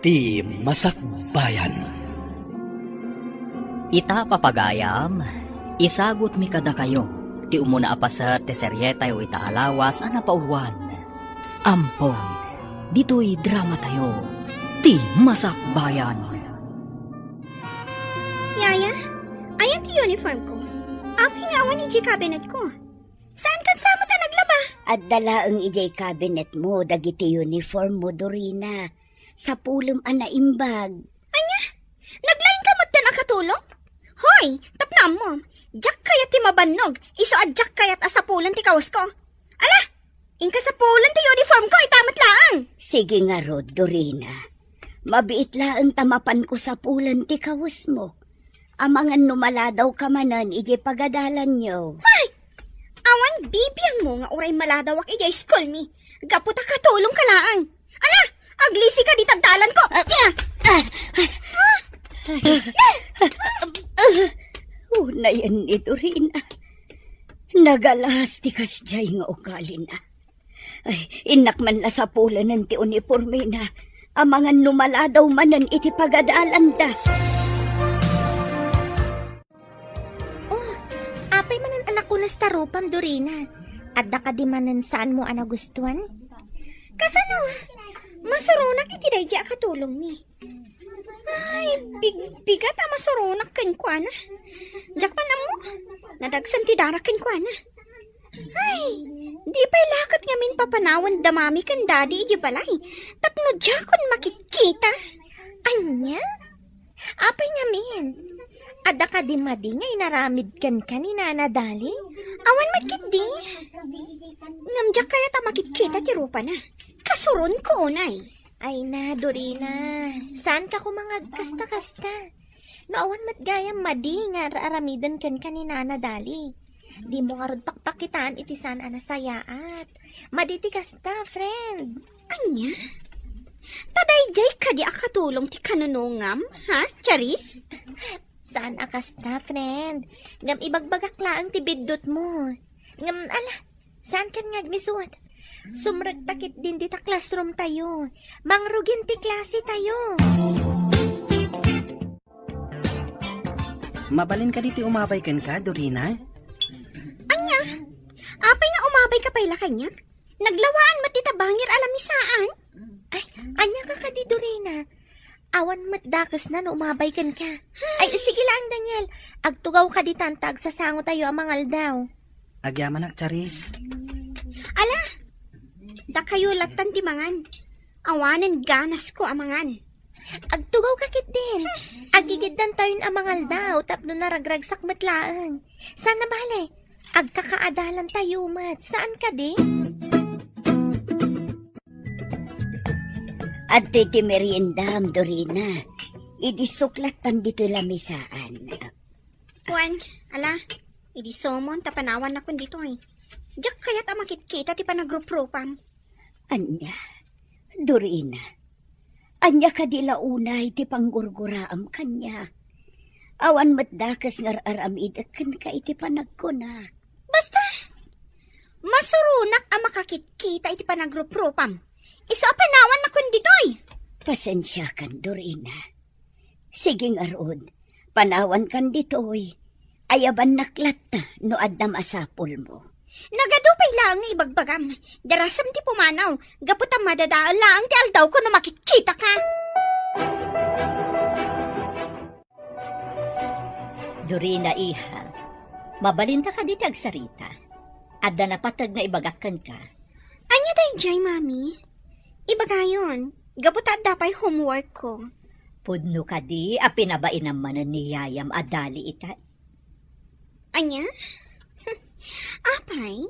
Ti Masakbayan. Ita papagayam, isagot mi kada kayo, ti umuna apasa teseryeta o ita alawas ana pauluan. Ampong, dito'y drama tayo, ti Masakbayan. Yaya, ayan ti uniform ko. Aping awan ni cabinet ko. Saan kan sama ta naglaba? At dala ang ijay cabinet mo, dagiti uniform mo, Dorina. Sa pulong anaimbag. Anya, naglain ka magdan akatulong? Hoy, tapnam mo. Diyak kayat ti mabannog, iso at diyak kayat asapulan ti kawas ko. Ala, inka sa pulan ti uniform ko, itamat laang. Sige nga, Rod, Dorina. Mabiit laang tamapan ko sa pulan ti kawas mo. Amangan numaladaw ka manan, ijay pagadalan nyo. Hoy, awan bibiyang mo nga uray maladawak ijay school mi. Gaputa katulong ka laang. Ala, aglisi ka di tagdalan ko. Una yan ni Dorina. Nagalas ti kasjay nga ugali na. Ay, inak man la sa pulan ng ti uniforme na. Amangan numaladaw manan iti pagadalan da. Apay manan anak ko na starupam, Dorina. Adda ka di manan saan mo anagustuhan? Kasano? Masurunak iti dayja katulong ni. Ay, bigat ang masurunak kan kwa na. Diyak pa na mo. Nadagsan ti dara kan kwa na. Ay, di pa'y lakat ngamin papanawan damami kan daddy iji balay. Tapno diyakon makikita. Anya? Apay ngamin. Adda ka di madi nga inaramid kan kanina na dali? Awan magkit di. Ngamdyak kaya ta makikita ti rupa na. Kasuron ko unay. Ay na, Dorina. Saan ka kumangag kasta-kasta? Naawan matgayam madi nga aramidan kan kanina na dali. Di mo nga rod pakpakitaan iti saan anasayaat. Madi ti kasta, friend. Anya? Taday jay kadi akatulong ti kanunungam, ha, Charis? Saan akasta, friend? Ngam ibagbagak laang ti biddot mo. Ngam, ala, saan kan ngagmisuot? Sumragtakit din di ta classroom tayo. Mangrugin ti klase tayo. Mabalin ka diti umabay kan ka, Dorina? Anya? Apay nga umabay ka pa'y lakanyak? Naglawaan matita bangir alamisaan? Ay, anya ka di, Dorina. Awan matdakas na no umabay kan ka. Ay, sige lang, Daniel. Agtugaw ka di tantag sa sango tayo amangal daw. Agyaman ak, Charis. Ala, da kayo latan ti mangan. Awanan ganas ko amangan. Agtugaw ka kit din. Agigiddan tayo amangal daw tapno naragragsak matlaan. Sana bale, agkakaadalan tayo mat. Saan ka di? At ti meriendam, Dorina. Idisuklatan dito lamisaan. Juan, ala, idi somon tapanawan na kun dito ay. Diyak kaya't amakit-kita ti panagrup-rupam. Anya, Dorina. Anya ka di launay ti panggurguraam kanyak. Awan matdakas ngar aramid kan ka iti panagkunak. Basta, masurunak ang makakit-kita iti panagrup-rupam. Isa panawan na kun ditoy. Pasensya kan, Dorina. Sige nga Rod, panawan kan ditoy. Ayaban naklat na no addam asapol mo. Nagadupay lang nga ibagbagam. Darasam ti pumanaw. Gaputam madadaan lang ti aldaw ko na makikita ka. Dorina, iha, mabalinta ka di tagsarita. Adda na patag na ibagakan ka. Anya day jay, mami? Ibagayon. Gaputat dapay homework ko. Pudno ka di, a pinabain naman ni Yayam adali ita. Anya? Apay,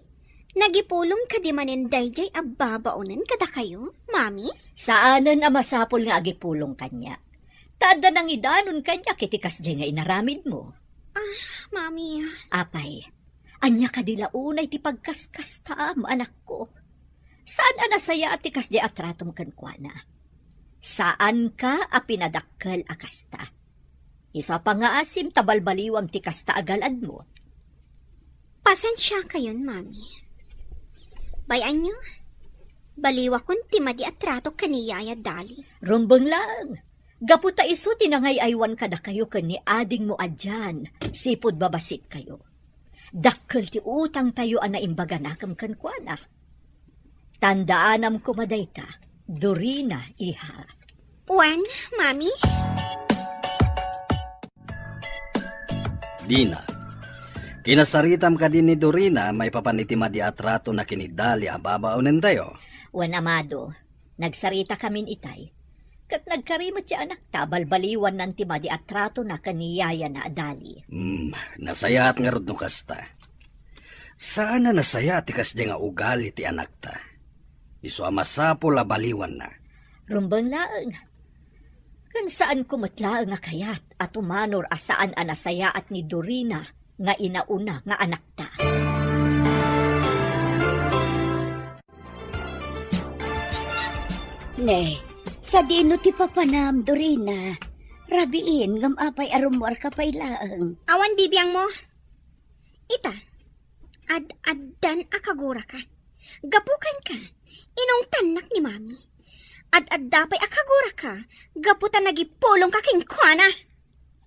nagipulong ka di manin dayjay ababaunan kada kayo, mami? Saanan a masapol nga agipulong kanya. Tada nang idanon kanya kitikas di nga inaramid mo. Mami, Apay, anya ka di launay ti pagkaskastam, anak ko. Saan anasaya at tikas di atratom kankwana? Saan ka a pinadakkel akasta? Isa pa nga asim tabalbaliwang ti kasta agalad mo. pasensya kayon, mami. Bayan nyo, Baliwa kun ti madi at trato kaniyaya dali. Rumbang lang. Gaputa iso tinangay aywan kada kayo ni ading mo adyan. Sipod babasit kayo. Dakkel ti utang tayo ang naimbaga nakam kankwana. Tandaanam ko madayta. Dorina, iha. Wan, mami? Dina, kinasaritam ka din ni Dorina may papanitimadi atrato na kinidali ang babaunin tayo. Wan amado, nagsarita kamin itay. Kat nagkarimot si anak tabalbaliwan ng timadi at trato na kaniyaya na adali. Nasaya at nga rod no kasta. Saan na nasaya ti kas nga ugali ti anak ta? Iso amasapol a baliwan na. Rumbang laang. Kan saan kumatlaang nga kayat at umanor asaan anasaya at ni Dorina nga inauna nga anak ta. Ne, sa dino ti papanam, Dorina. Rabiin, gamapay arumwar ka pay laang. Awan bibiyang mo? Ita, ad-addan akagura ka. Gapukan ka, inong tanak ni mami. Ad-addapay akagura ka, gaputan nagipulong ka kinkwana.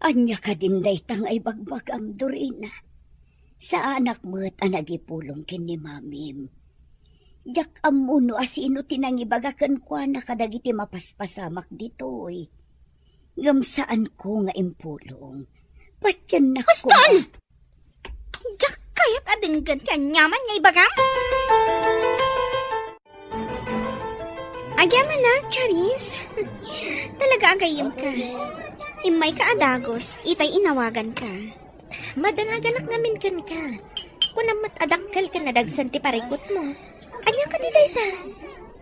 Anya ka din daytang ay bagbagam, Dorina. Sa anak mo't anagipulong kin ni mamim. Jak amuno asino tinangibagakan kwa na kadagiti mapaspasamak ditoy. Gamsaan ko nga impulong. Patyan na ko. Huston! Jak kayat adenggan ka nyaman nga ibagam? Agyaman na, Charis. Talaga agayim ka. Imay ka adagos, itay inawagan ka. Madanaganak namin kan ka. Kung namat adakkel ka na dagsan ti parikot mo. Anya ka nila ita?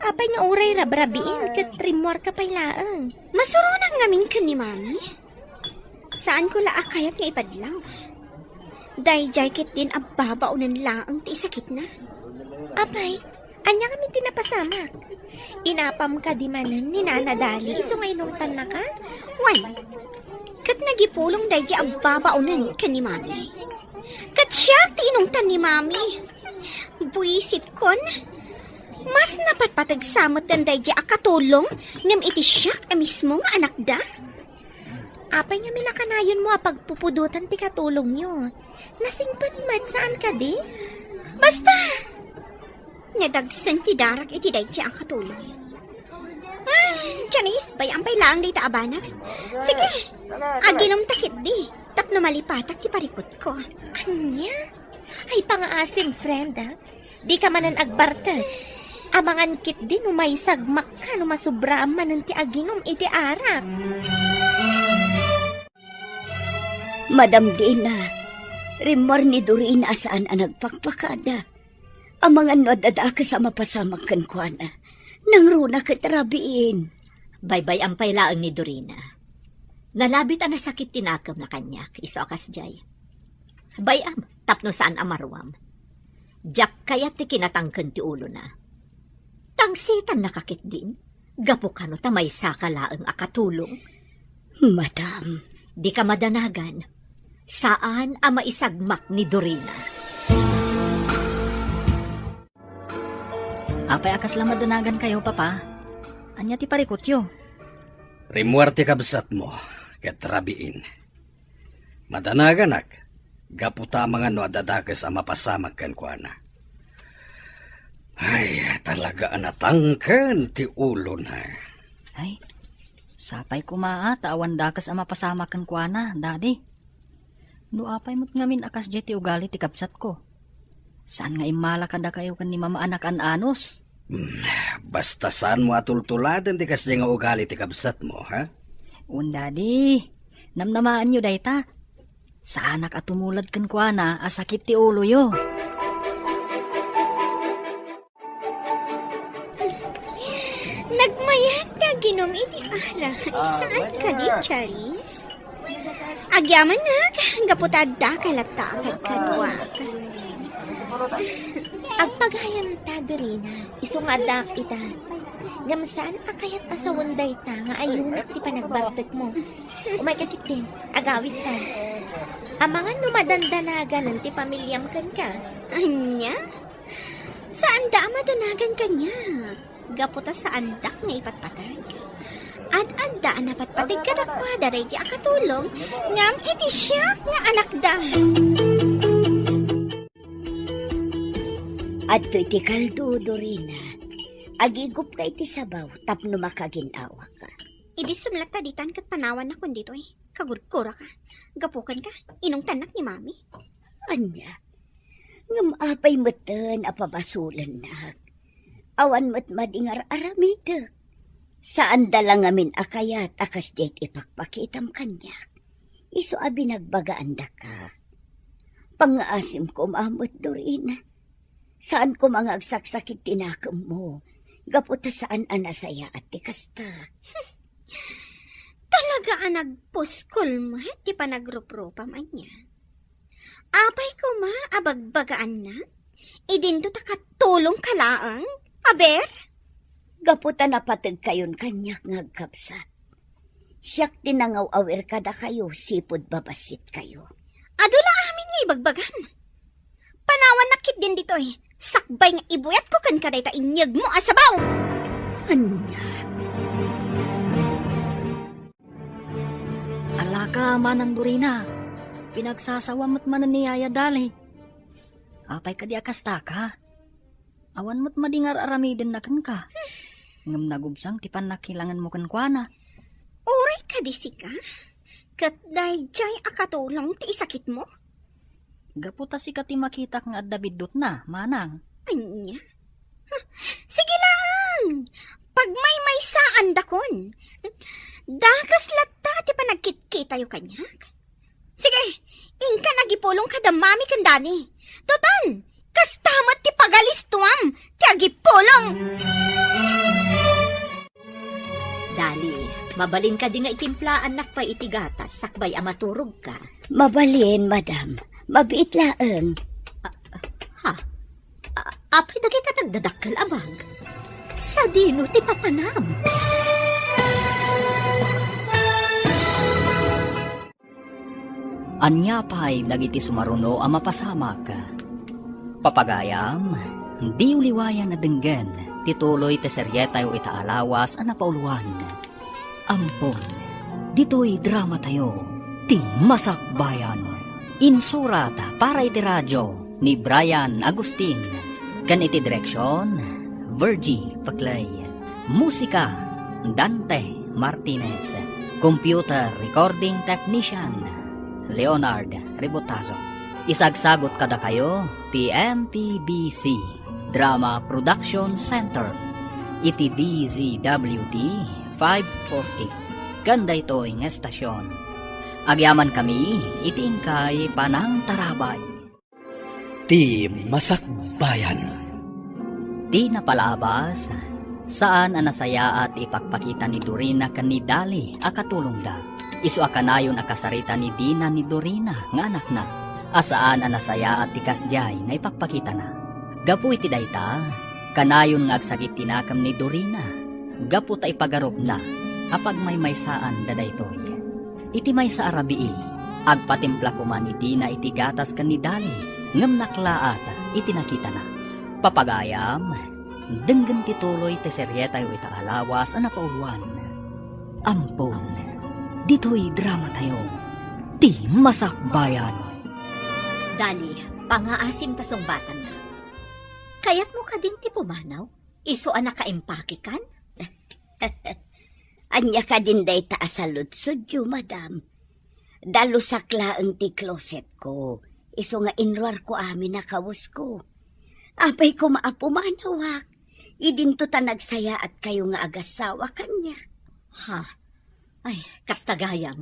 Apay nga uray rabrabiin kat trimwar ka paylaang. Masurunan ngamin ka ni mami. Saan ko laakayat nga ipadlaw? Dayjay kit din ababaunan laang ti sakit na. Apay, anya kami tinapasamak. Inapam ka di manan ni nanadali. Iso nga inungtan na ka? Wan, kat nagipulong dayjay ababaunan ka ni mami. Kat siya ti inungtan ni mami. Buisit kon, mas napatpatag samot dan dayjay akatulong ngam iti siyak mismo nga anak da. Apay nga minakanayon mo pagpupudutan ti katulong nyo. Nasingpat mat saan ka di? Basta, nadagsan ti darak iti dayjay ang katulong. Janice, bayampay lang di ta abanak. Sige, aginom takit di. Tapno malipatak ti parikot ko. Anya? Ay pangaasim, friend, ha? Di ka manan agbarta. Amangan kit din umay sagmak ka no masubra manan ti aginom iti arak. Madam Dina, rimor ni Dorina asaan ang nagpakpakada. Ang mga nadadaka sa mapasamag kankwana. Nang runa katrabiin. Baybay ang pailaang ni Dorina. Nalabit ang nasakit tinakam na kanya, iso akas jay. Bayam, tapno saan amarwam. Jak kaya ti kinatangkan ti ulo na. Tangsitan nakakit din. Gapo ka no tamay sakalaang akatulong. Madam, Di ka madanagan. Saan ang maisagmak ni Dorina? Apay akas lang madanagan kayo, papa. Anya ti parikot yo. Rimuarte kabsat mo, katrabiin. Madanaganak, gaputa mga no adadakas ang mapasamag kankwana. Ay, talaga anatangkan ti ulo na. Ay, sapay kumaa, tawan dakas ang mapasamakan kwa na, daddy. No apay mo't ngamin akas jay ti ugali ti kapsat ko. Saan nga imala kada kayo kan ni mama anak an anos? Basta saan mo atultuladan ti kasya nga ugali ti kabsat mo, ha? Daddy, namnamaan nyo dayta. Sa anak at tumulad kan kwa na, asakit ti ulo yo. Nagmayat ka ginom iti ara. Saan ka di, Charis? Agyaman na, gaputadda kalata kag kadwa. Agpaghayam ta, Dorina. Iso nga dak ita. Gamsaan akayat asawunday ta nga ayunat ti panagbartek mo. Umay kakitin, agawit ta. Amangan numadandanagan ti pamilyam kan ka. Anya? Saan da madanagan kanya? Gaputa sa andak nga ipatpatag. At anda na patpatag ka na kwa, daray di akatulong, ngam iti siya nga anak da. At iti kaldo, Dorina. Agigup ka iti sabaw, tapno makaginawa ka. Idi sumlat taditan kat panawan na kun dito Kagurkura ka. Gapukan ka. Inong tanak ni mami. Anya, ngam apay matan apabasulan na. Awan mat madingar aramid. Saan dalang amin akayat akas jet ipakpakitam kanya. Iso abi nagbagaan da ka. Pangaasim ko maamot, Dorina. Saan ko mga agsaksakit tinakam mo? Gaputa saan anasaya at tikasta. Talaga ang nagpuskol mo, di pa nagrup-rupa man niya. Apay ko ma, abagbagaan na. Idinto ta katulong kalaang, aber? Gaputa napatag kayon kanyak ngagkapsat. Siyak tinangaw-awer kada kayo, sipod babasit kayo. Adula amin nga ibagbagan. Panawan nakit din dito Sakbay nga ibuyat ko kan kaday ta inyag mo asabaw. Anya, Alaka manang Dorina. Pinagsasawamot man ni Yaya Dali. Apay ka di akasta ka. Awan mo't madingar aramidin na kan ka. Ngam nagubsang tipan na kilangan mo kan kuana. Uray ka di sika. Kat day jay akatulong ti isakit mo. Gaputa si kati makita nga adda bidot na, manang. Anya? Sige lang. Pag may saan dakon. Dakas latta ti pa nagkit-kita yung kanyak. Sige, inka nagipulong kada mami kan dani. Total, kastamat ti pagalistuam ti agipulong. Dali, mabalin ka di nga itimplaan nak pa itigatas, sakbay amaturog ka. mabalin, madam. Mabiit laeng. Apay na kita nagdadakkel amag. Sa dino ti papanam. Anya pa'y dagiti sumaruno ang mapasamak. Papagayam, di uliwayan na denggen, tituloy te seryetayo itaalawas ang napauluan. Ampon, dito'y drama tayo, ti Masakbayan. Insurat para iti radyo ni Brian Agustin. Kan iti direksyon, Virgie Paclay. Musika, Dante Martinez. Computer Recording Technician, Leonard Ribotazo. Isagsagot kada kayo, TMPBC Drama Production Center. Iti DZWD 540. Ganda ito ng estasyon. Agyaman kami, itingkay panang tarabay. Ti Masakbayan. Di napalabas, saan anasaya at ipakpakita ni Dorina kan ni Dali akatulong da. Isu akanayon akasarita ni Dina ni Dorina nga anak na. Asaan anasaya at tikasjay nga ipakpakita na. Gapu iti dayta, kanayon nga agsagit tinakam ni Dorina. Gapu ta ipagarop na, apag may saan dadaytoy. Iti may sa arabii, agpatimpla ko man ni Dina iti gatas kan ni Dali, ngam naklaat iti nakita na. Papagayam, denggan tituloy te seryetayo itaalawas ang napauluan. Ampon, dito'y drama tayo, ti Masakbayan. Dali, pangaasim tasong batan na. Kaya't mo ka din ti pumanaw? Iso anak ka impakikan? Anya ka din day taasaludsud yu, madam. Dalusakla ang ti closet ko. Iso nga inruar ko amin na kawas ko. Apay ko maapumanawak. Idinto ta nagsaya at kayo nga agasawa kanya. Ha? Ay, kastagayam.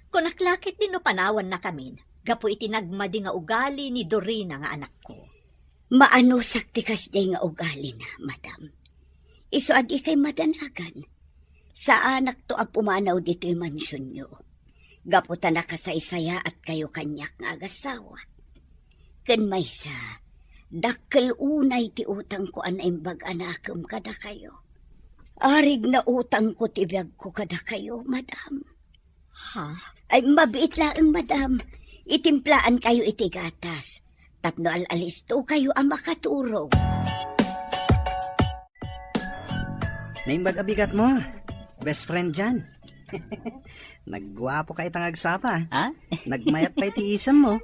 Kung naklakit din no panawan na kamin, gapo itinagmadi nga ugali ni Dorina nga anak ko. Maano saktikas day nga ugali na, madam. Iso adi kay madanagan. Sa anak to ang pumanaw dito'y mansyon nyo. Gaputa na kasaysaya at kayo kanyak nga agasawa. Kan may sa, dakkel unay ti utang ko anay bag-anakam kada kayo. Arig na utang ko tibiyag ko kada kayo, madam. Ha? Ay mabiit laang, madam. Itimplaan kayo iti gatas. Tapno alalis to kayo ang makaturo. Naimbag abigat mo. Best friend dyan. Naggwapo ka itang agsapa. Ha? Nagmayat pa iti isam mo.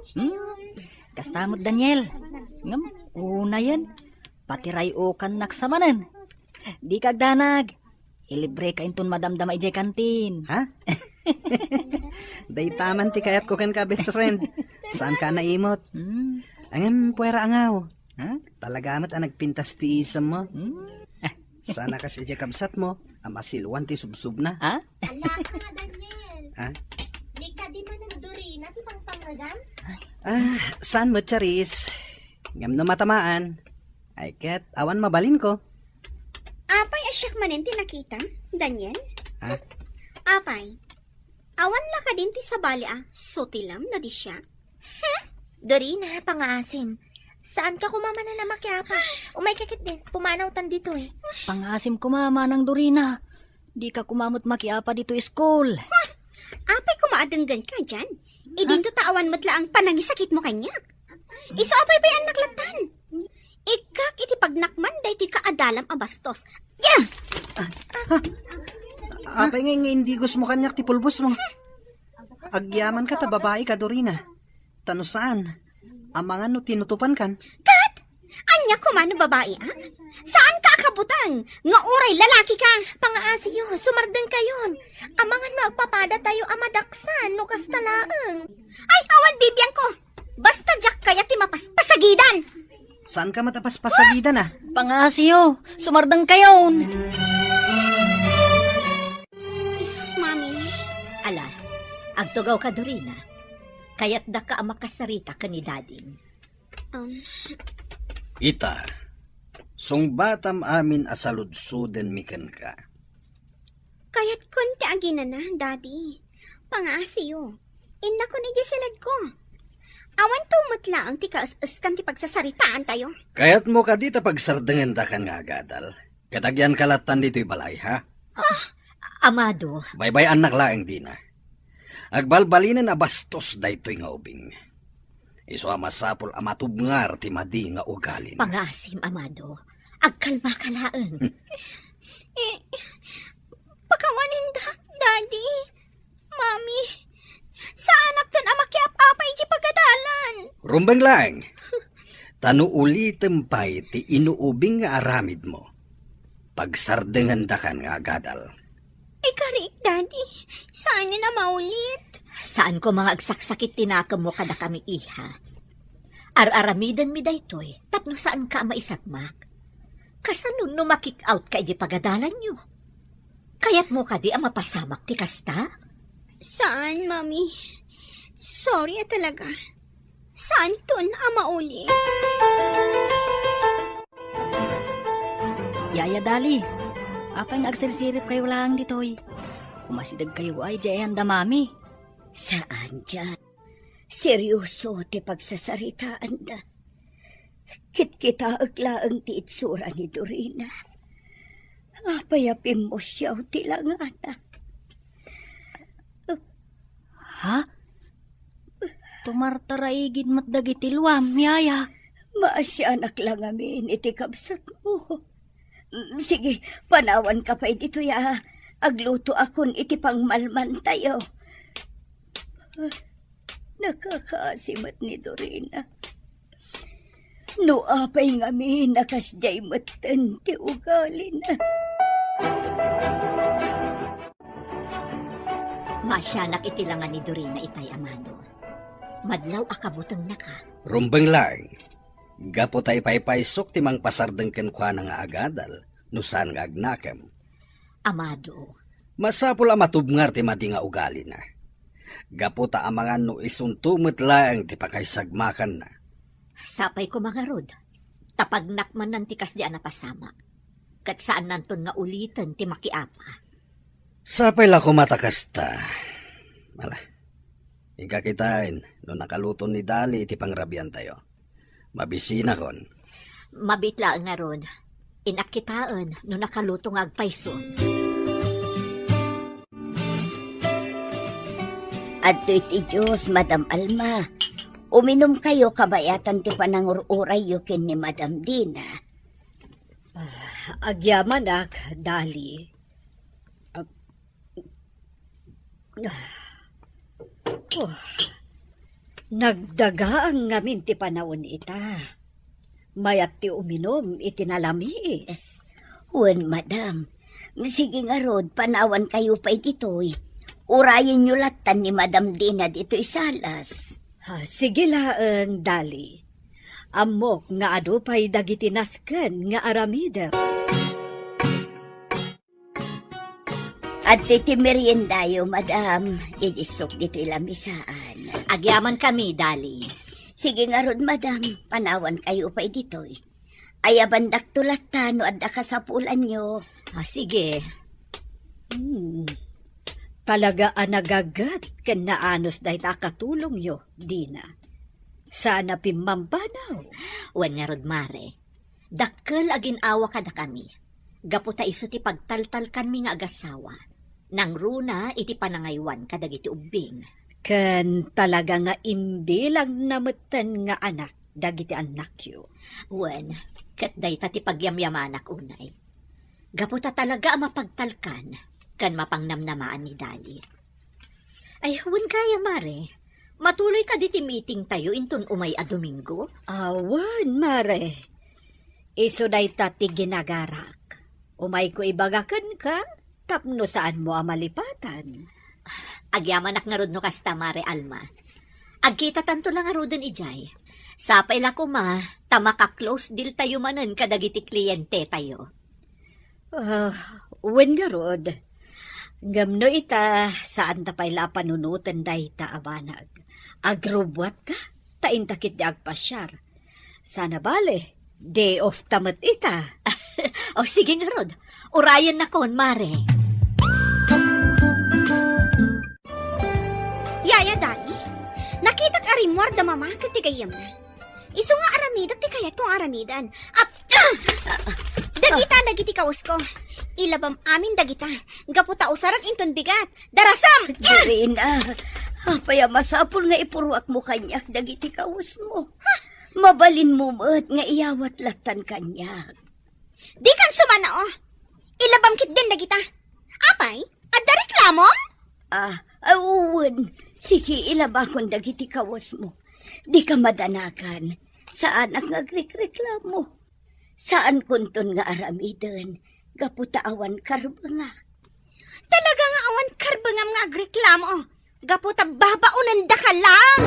Kastamot Daniel. Ngam, una yan. Pati rayo kan naksamanan. Di kagdanag. Ilibre ka inton madamdama ijay kantin. Ha? Day taman ti kayat ko kan ka best friend. Saan ka naimot? Angam puwera angaw. Ha? Talagamat ang nagpintas ti isam mo. Hmm? Sana kasi di kabsat mo. Amasilwan ti subsub na. Ha? Ala ka nga, Daniel. Ha? Di ka di man ng Dorina, di pang pangagan? Saan mo, Charis? Ngam no matamaan. Ay ket, awan mabalin ko. Apay asyak manin ti nakita, Daniel? Ha? Apay, awan la ka din ti sabali sotilam na di siya. Dorina, pangaasim. Saan ka kumama na makyapa? Umay kakit din, pumanaw tan dito eh. Pangasim ko mama ng Dorina. Di ka kumamot makiapa dito school. Apay kumaadenggan ka dyan. Idin to tawan mo't laang panangisakit mo kanya. Iso apay ba yan naklatan? Ikak iti pagnakman day ti kaadalam a bastos. Yeah! Apay nga hindi gusto mo kanyak ti pulbos mo. Agyaman ka ta babae ka, Dorina. Tano saan? Amangan no tinutupan kan. Kat! Anya kumano babae Saan ka akabutang? Nga oray lalaki ka. Pangaasiyo, sumardeng kayon. Amangan magpapada tayo amadaksan, no kastalaang. Ay, awan bibiyang ko. Basta jak kaya ti mapaspasagidan. Saan ka matapas-pasagidan ah? Pangasiyo, sumardang kayon. Mami, Ala, agtugaw ka, Dorina. Kaya't da ka makasarita ka ni Dading. Ita, sung batam amin asaludsuden mikan ka. kaya't konti agina na, Daddy. Pangasiyo. Inna ko ni Giselad ko. Awan tumutla ang tikas-us kan ti pagsasaritaan tayo. Kaya't mo ka dita pagsardengan da kan nga agadal. Katagyan kalatan dito'y balay ha? Amado, Baybay anak laeng di na. Agbalbalinen na bastos da ito'y nga ubing. Iso amasapol amatubngar ti madi nga ugalin. pangasim, Amado. Agkalma ka laan. Pakawanin dak, Daddy. Mami, sa anak tan amakiap-apay di pagadalan. Rumbang lang. Tanu ulitem pa'y ti inuubing nga aramid mo. Pagsardengan da kan nga agadal. Ikarik, Daddy. Saan na maulit? Saan ko mga agsaksakit tinakam mo kada kami iha? Ar-aramidan mi daytoy, tapno saan ka maisagmak? Kasanun no makik out ka di pagadalan nyo? Kayat mo ka di ang mapasamak ti kasta? Saan, Mami? Sorry talaga. Saan tun maulit? Yaya Dali, apay nagsirsirip kayo lang ditoy. Umasidag kayo ay jayan da mami. Saan dyan? Seryoso ti pagsasaritaan na. Kit-kita aglaang ti itsura ni Dorina. Apayapin mo siya ti langana. Ha? Tumartaraigid mat dagitilwam, yaya. Maasyanak lang amin iti kabsat mo. Sige, panawan ka pa dito ya. Agluto akon iti pangmalman tayo. Nakakasimat ni Dorina. No apay ngami nakasjay matan ti ugali na. Masyanak itilangan ni Dorina itay, Amado. Madlaw akabutang na ka. Rumbang lang. Gapo tayo paypaysok ti mang pasardeng kenkwa nga agadal. Nusan nga agnakam. Amado, Masapul amatubngar ti madi nga ugali na. Gapo ta amangan no isuntumot lang ti pakaysagmakan na. sapay ko mga rod. Tapagnak man ng tikas di anapasama. Kat saan nanton nga ulitan ti makiapa. Sapay la ko matakasta. Mala. Ikakitain no nakaluto ni Dali iti pangrabian tayo. Mabisina kon. Mabitla nga rod. Inakitaan no nakaluto nga agpayson. Adto iti Diyos, Madam Alma. Uminom kayo kabayatan ti panangururay yukin ni Madam Dina. Agyaman ak, Dali. Oh, nagdaga ang ngamin ti panahon ita. Mayat ti uminom itinalamis. Wen, madam. Sige nga rod, panawan kayo pa'y ditoy. Urayin nyo latan ni Madam Dina dito'y salas. Sige laeng, Dali. Amok nga ado pa'y dagitinasken nga aramida. At titimeriendayo, madam. Idisok dito'y lamisaan. Agyaman kami, Dali. Sige nga rod, madam. Panawan kayo pa'y ditoy. Ayabandak tulatan no adda kasapulan nyo. Sige. Talaga nagagat ken naanos dahi nakatulong yo, Dina. Sana pimampanaw. Wen nga rod, mare. Dakkel agin awa kada kami. Gaputa iso ti pagtaltal kami nga agasawa. Nang runa iti panangaywan kadagiti ubing. Ken talaga nga imbilang nametan nga anak dagiti anak yo. Wen, ket dayta ti pagyamyamanak unay. Gaputa talaga mapagtalkan kan mapangnamnamaan ni Dali. Ay, wen kaya, mare. Matuloy ka diti meeting tayo inton umay a Domingo. Awan, mare. Iso dayta ti ginagarak. Umay ko ibagakan ka, tapno saan mo amalipatan. Agyamanak nga rod no kasta, mare Alma. Agkita tanto lang nga rodon ijay. Sapay la ko ma, tamaka-close deal tayo manen kadagiti kliyente tayo. Wen nga rod. Gamno ita, saan ta pa'y panunutan dayta abanag. Agrobwat ka, tain takit di agpasyar. Sana bale, day off tamat ita. O sige nga rod, urayan na kon, mare. Yaya, Dali. Nakitak arimwar da mama katigayam na. Iso nga aramidak ti kayat kong aramidan. Dagita dagiti kawas ko. Ilabam amin dagita. Gaputa usarak inton bigat. Darasam! Dorina, apaya masapul nga ipuruak mo kanyak dagiti kawas mo. Mabalin mo mo't nga iyawat latan kanyak. Di kan sumana oh. Ilabam kit din dagita. Apay? Adda reklamo? Uwan. Sige, ilabakon dagiti kawas mo. Di ka madanakan. Saan ang agrekreklamo? Saan kunton nga aramidan? Gaputaawan karbanga. Talaga nga awan karbangam nga agreklamo oh. Gaputa babaunan da ka lang.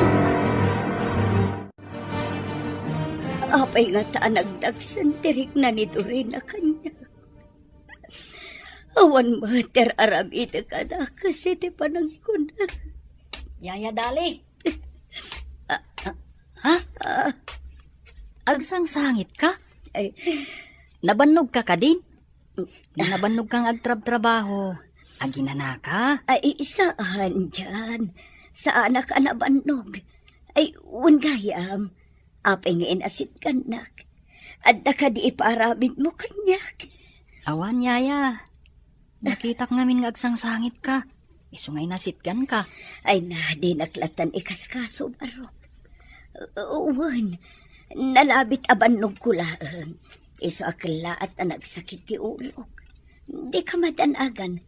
Apay nga ta nagdagsan tirik na ni Dorina kanya. Awan mater aramida ka na kasi ti panagkunan. Yaya, Dali. Ha? Agsangsangit ka? Ay, Nabannog ka ka din? Nabannog kang agtrab-trabaho. Aginana ka? ay saan dyan? Saan ka nabanog? Ay, gayam. Apay nga inasit kanak. Adda ka di iparamid mo kanyak. Awan, Yaya. Nakita ka ngamin nga agsangsangit ka. Isungay nasitgan ka. Ay na, di naklatan ikaskaso barok. Uwan, nalabit abanog ko laang. Iso akla at nagsakit ti ulok. Di ka madanagan.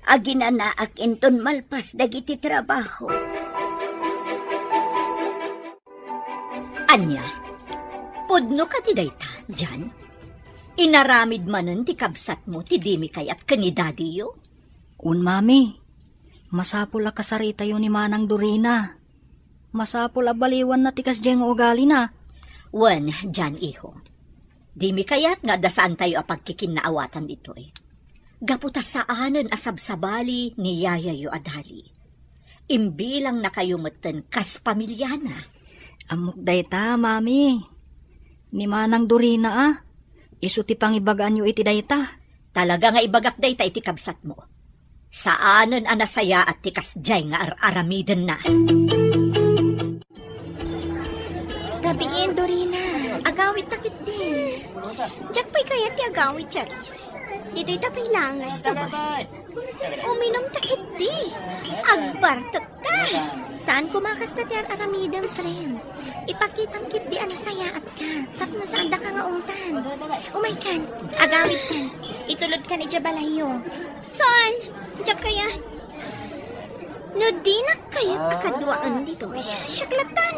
Aginanaak inton malpas dagiti trabaho. Anya, pudno ka ti dayta, dyan? Inaramid manen ti kabsat mo ti dimi kayat kanidadiyo? Mami. Masapul a kasarita yun ni Manang Dorina. Masapul a baliwan na tikas diyang ugali na. Wen, dyan iho. Dimi kayat nga dasaan tayo a pagkikinaawatan ditoy. Gaputa saanen asabsabali ni Yayayo Adali. Imbilang na kayo meten kas pamilyana. Amok dayta, Mami. Ni Manang Dorina Isu ti pangibagaan yu iti dayta. Talaga nga ibagak dayta iti kabsat mo. Saanen anasaya at tikas jay nga aramiden na. Rabiin, Dorina. Agawit takit din. Diyak pa'y kaya ti agawit, Charis. Dito'y tapilangas to ba? Uminom ta kiti. Agbartot ta. Saan kumakas na ti aramidang friend? Ipakitang kit di anasayaat ka. Tapno saan da ka nga ungtan. Umay kan, agawid kan. Itulod ka ni Jabalayo. Saan? Diyak kaya? No di na kaya't akadwaan dito eh. Syaklatan.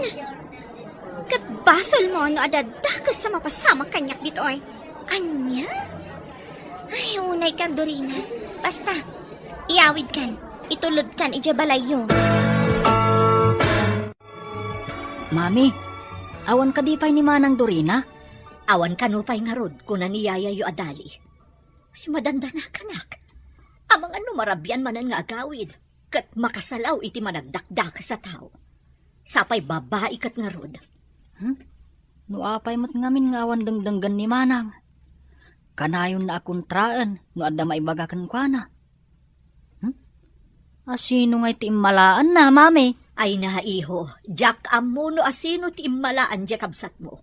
Kat basol mo no adadakas sa mapasama kanyak dito eh. Anya? Ay, unay kan, Dorina. Basta, iawid kan. Itulod kan, Ijabalayo. Mami, awan ka di pa'y ni Manang Dorina? Awan kanupay nga rod kung naniyaya yu adali. Ay, madanda na kanak. Amang ano marabyan manan nga agawid. Kat makasalaw iti managdakdak sa tao. Sapay babae kat nga rod. No apay mat ngamin nga awan dengdenggan ni Manang. Kanayon na akuntraan no adda maibagakan kwa na. Asino nga iti immalaan na, mami? Ay na iho, jak amuno asino ti immalaan jak absat mo.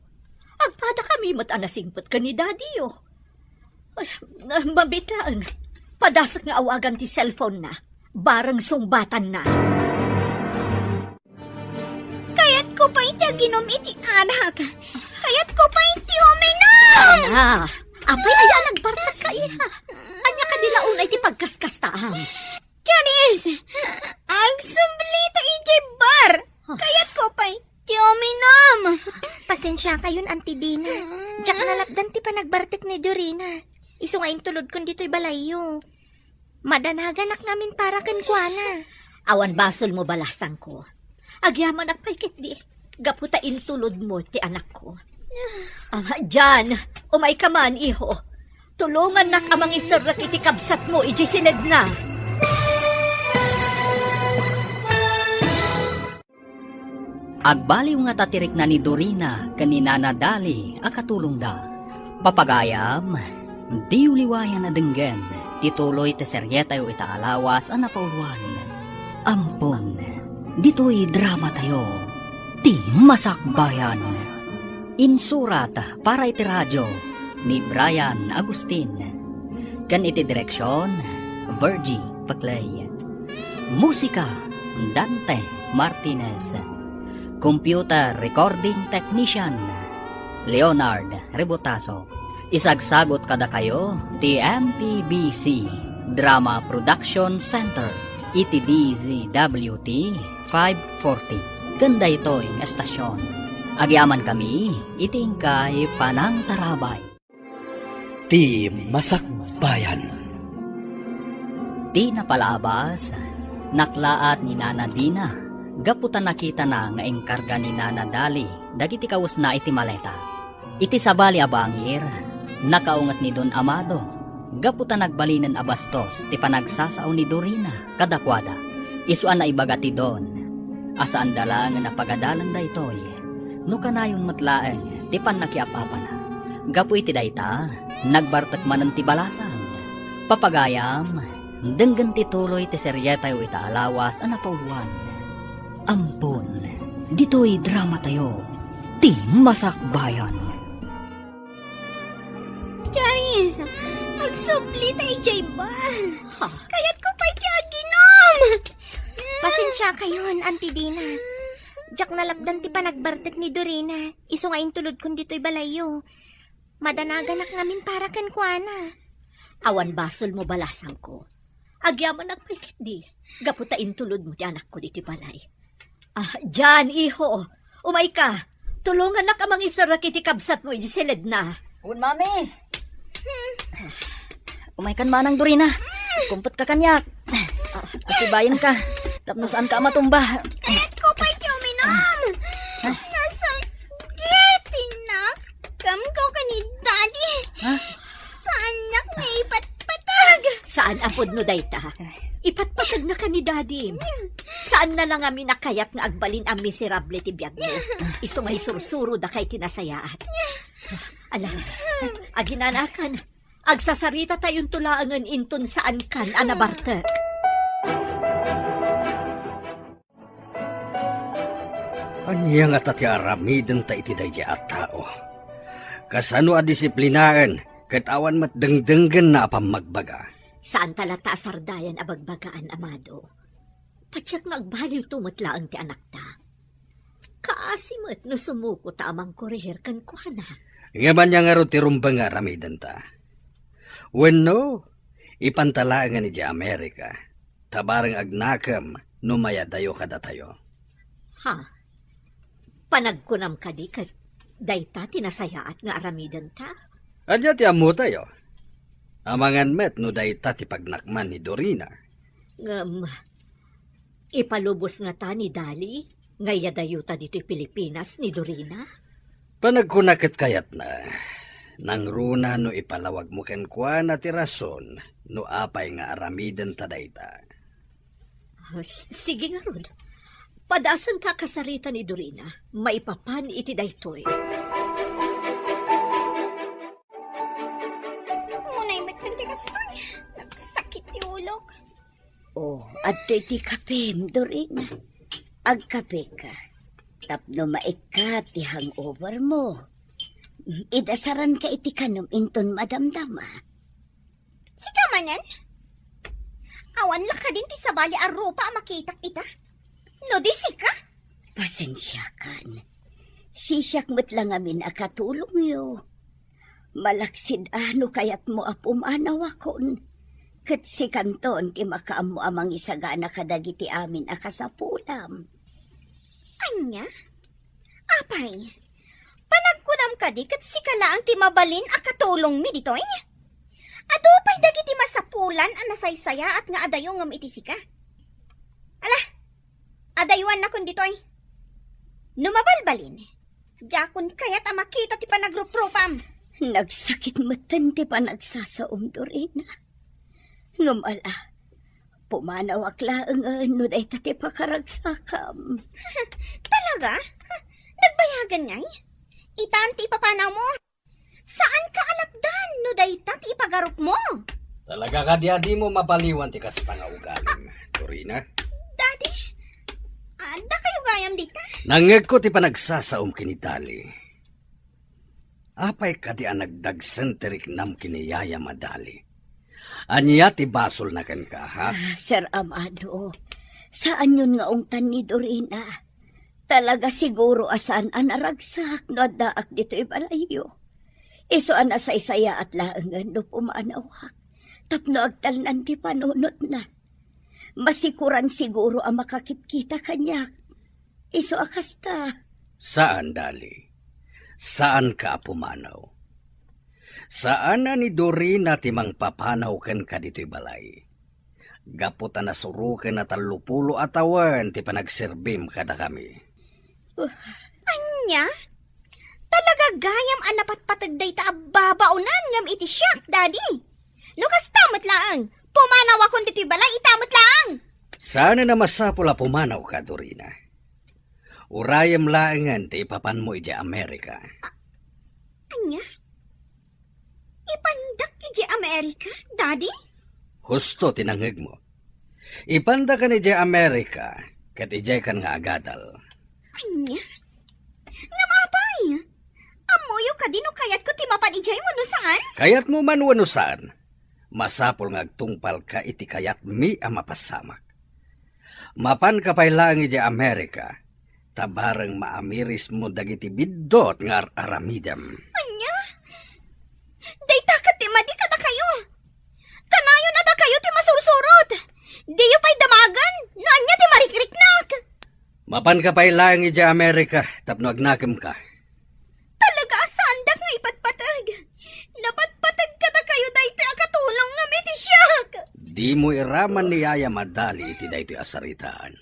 Agpada kami mat anasingpot ka ni daddy yo. Ay, mabitaan. Padasak nga awagan ti cellphone na. Barang sungbatan na. Kaya't ko pa iti aginom iti anak. Kaya't ko pa iti uminom. Ah, apay aya nagbartak ka iha. Anya ka nila unay ti pagkaskastaam. Charis, agsumblita iti bar. Kaya't ko pa iti uminom. Pasensya kayon, Auntie Dina. Diyak nalapdan ti panagbartik ni Dorina. Iso nga tulod kon dito'y balayo. Madanaganak namin para kan kuana. Awan basol mo balasang ko. Agyaman ak paikit di. Gaputa intulod mo ti anak ko. Diyan, umay ka man, iho. Tulungan nak amang isarak iti kabsat mo, ijisined na. Agbaliw nga tatirik na ni Dorina kanina na dali akatulong da. Papagayam, di uliwayan na denggen, tituloy te seryeta yu itaalawas ang napauluan. Ampon, dito'y drama tayo, ti masakbayan. Insurat para iti radyo ni Brian Agustin. Kan iti direksyon, Virgie Paclay. Musika, Dante Martinez. Computer Recording Technician, Leonard Rebotaso. Isagsagot kada kayo, ti MPBC Drama Production Center, iti DZWT 540. Ganda ito'y estasyon. Agyaman kami, itingkay Panang Tarabay. Ti Masakbayan. Di napalabas, naklaat ni Nana Dina. Gaputan nakita na nga engkarga ni Nana Dali, dagiti kawas na iti maleta. Iti sabali abangir, nakaungat ni Don Amado. Gaputan nagbalinan abastos, ti panagsasaw ni Dorina, kadakwada. Isuan na ibaga ti Don. Asaan dala nga napagadalan da itoy. No kanayon matlaeng, ti pan nakiapapa na. Gapu iti dayta, nagbartak manan ti balasan. Papagayam, denggan ti tuloy ti seryeta yu itaalawas ang napauluan. Ampon, dito'y drama tayo, ti masakbayan. Charis, agsumblita iti bar. Kaya't ko pa iti aginom. Pasensya kayon, Auntie Dina. Diyak nalapdan ti panagbartik ni Dorina. Iso nga tulod kon dito'y balayo. Madanaganak ngamin para kan kuana. Awan basol mo balasang ko. Agyaman ak paikit di. Gaputa intulod mo ti anak ko diti balay. Diyan, iho. Umay ka. Tulungan na ka mang isarak iti kabsat mo, ijisilid na. Un, mami! Umaykan Manang Dorina. Kumpot ka kanyak. Kasibayan ka. Tapno saan ka matumba. Kaya't ko pa iti uminom. Nasakit, inak. Kam ko ka ni Daddy. Ha? Sanak na ipatpatag. Saan apod no dayta? Ipatpatag na ka ni Daddy. Saan na lang kami nakayat nga agbalin ang miserable ti biyag mo? Iso nga isursuro da kay tinasayaat. Alam, aginanakan, agsasarita tayong tulaangan inton saan kan anabartek. Anya nga tati aramiden ta iti dayja at tao. Kasano a disiplinaan, Katawan mat dengdenggan na apang magbaga. Saan talata sardayan abagbagaan, amado? Patsyak magbaliw tumatlaan ti anak ta. Kaasimat no sumuko ta amang koreher kan kuana. Nga man niya nga ro tirumbang nga ramidan ta. Wenno, ipantalaan ni di Amerika. Tabarang agnakam numaya dayo kada tayo. Ha? Panagkunam ka di kat dayta tinasayaat nga aramidan ta? Adya ti amo tayo. Amangan met no dayta ti pagnakman ni Dorina. Ipalubos nga ta ni Dali, ngaya dayuta dito Pilipinas ni Dorina? Panagkunakit kayat na. Nang runa no ipalawag mo ken kwa na ti rason no apay nga aramidan ta dayta. Sige nga ron. Padasan ka kasarita ni Dorina, maipapan iti daytoy. Unay mat nagtikastoy. Nagsakit ti ulog. Oh, at iti kapem, Dorina. Agkape ka. Tapno maikat ti hangover mo. Idasaran ka iti kanom inton madamdama. Si kamanan? Awan la ka din ti sabali a rupa a makitak ita. No di sika? Pasensya kan. Sisyak mo't lang amin akatulong yo. Malaksid ano kayat mo apumanaw akon. Kat si kanton ti makaam mo amang isagana kadagiti amin akasapulam. Anya? Apay? Panagkunam ka di kat si kalaang ti mabalin akatulong mi ditoy? Ado pa'y dagiti masapulan ang nasaysaya at nga adayo ngam iti sika. Ala, adaywan na kun ditoy. Numabalbalin. Jakon kayat ang makita ti panagruprupam. Nagsakit mo ti panagsasaom, Dorina. Ngumala, pumanaw aklaang ano day ti pakaragsakam. Talaga? Nagbayagan ngay? Itanti papanaw mo? Saan ka alapdan no dayta ti ipagarup mo? Talaga di mo mabaliwan ti kasta nga ugaling, Dorina. Daddy, anda kayo gayam dita? Nangeg ko ti panagsasaom kinitali. Apay ka ti ang nagdagsan tirik nam kiniyaya madali. Anya ti basol na kan ka, ha? Sir Amado, saan yun nga ungtan ni Dorina? Talaga siguro asan anaragsak no daak dito ibalayo. Iso anasaysaya at laangan no pumanawak. Tapno agtalnan ti panunot na. Masikuran siguro ang makakitkita kanyak. Iso akasta. Saan, Dali? Saan ka pumanaw? Saan na ni Dorina timang papanaw ken ka dito'y balay? Gaputan na suruken na talupulo atawan ti panagserbim kada kami. Anya? Talaga gayam ang napatpatagday ta babaunan ngam iti siyak, Daddy. No kastamot laang. Pumanaw akong dito'y balay, itamot laang. Sana na masapula pumanaw ka, Dorina. Urayam laangan ti ipapan mo iti Amerika. Anya? Ipandak iti Amerika, Daddy? Husto tinangeg mo. Ipanda ka ni iti Amerika, kat ijay kan nga agadal. Anya? Nga mapay. Amoyo ka din o kayat ko timapan ijay mo no saan? Kayat mo man wano saan, masapol nga agtungpal ka iti kayat mi ang mapasamak. Mapan ka pa'y lang iti Amerika, tabarang maamiris mo dagiti bidot nga aramidam. Anya? Dayta ka timadi ka na kayo. Kanayo na da kayo ti masursurot. Diyo pa'y damagan, no anya ti marikriknak. Mapan ka pa'y lang iti Amerika, tapno agnakem ka. Talaga asandak nga ipatpatag. Napatpatag ka na kayo dayto akatulong nga metisyak. Di mo iraman ni Yaya madali iti daytoy asaritaan.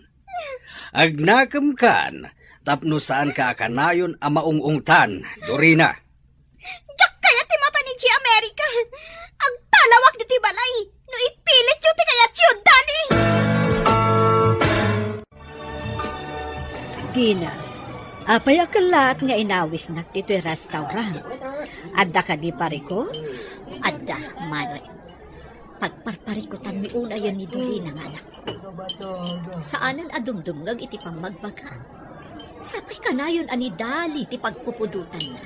Agnakem kan, tapno saan ka akanayon a maungungtan, Dorina. Diyak kaya ti mapanidji Amerika. Ang talawak di ti balay. No ipilit yu ti kayat yu, Daddy. Dina, apay akalat nga inawis na dito'y restaurant. Adda ka di pariko? Adda, Manoy. Pagparparikutan mi una yan ni Dorina nga anak. Saanan adumdumgag iti pang magbaga. Sapay ka na yun ani Dali ti pagpupudutan na.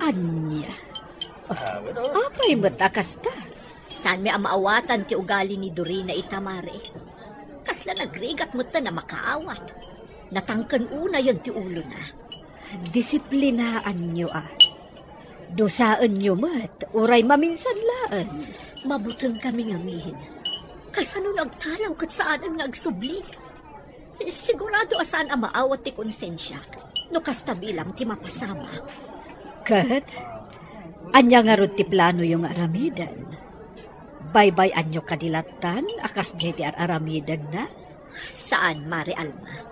Anya? Apay matakas ta. Saan may amaawatan ti ugali ni Dorina itamare? Kasla nagrigat mo ta na makaawat. Natangkan una yan ti ulo na. Disiplinaan nyo Dosaan nyo mat, uray maminsan laan. Mabutang kami ngamihin. Kasano nagtalaw kat saan ang nagsubli? Sigurado asan ang maawat ti konsensya. No kasta bilang ti mapasama. Kat, anya nga ron ti plano yung aramidan. Baybay anyo kadilatan, akas di ti aramidan na. Saan, Mare Alma?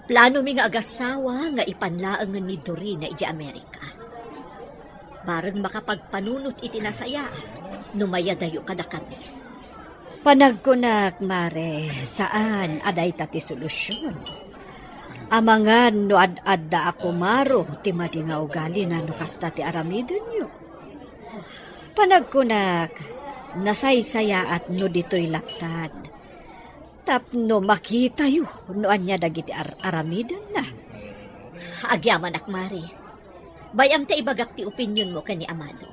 Plano mi nga agasawa nga ipanlaang ni Dorina iti Amerika. Barang makapagpanunot iti nasaya, numayadayo kada kami. Panagkunak, Mare, saan aday tati solusyon? Amangan no ad-adda ako maro, ti madi nga ugali na no kasta ti aramidan nyo. Panagkunak, nasaysaya at no dito'y laptad. Tapno makita yu, no anya dagiti aramidan na. Agyaman ak, Mare. Bayam ta ibagak ti opinyon mo kani Amado.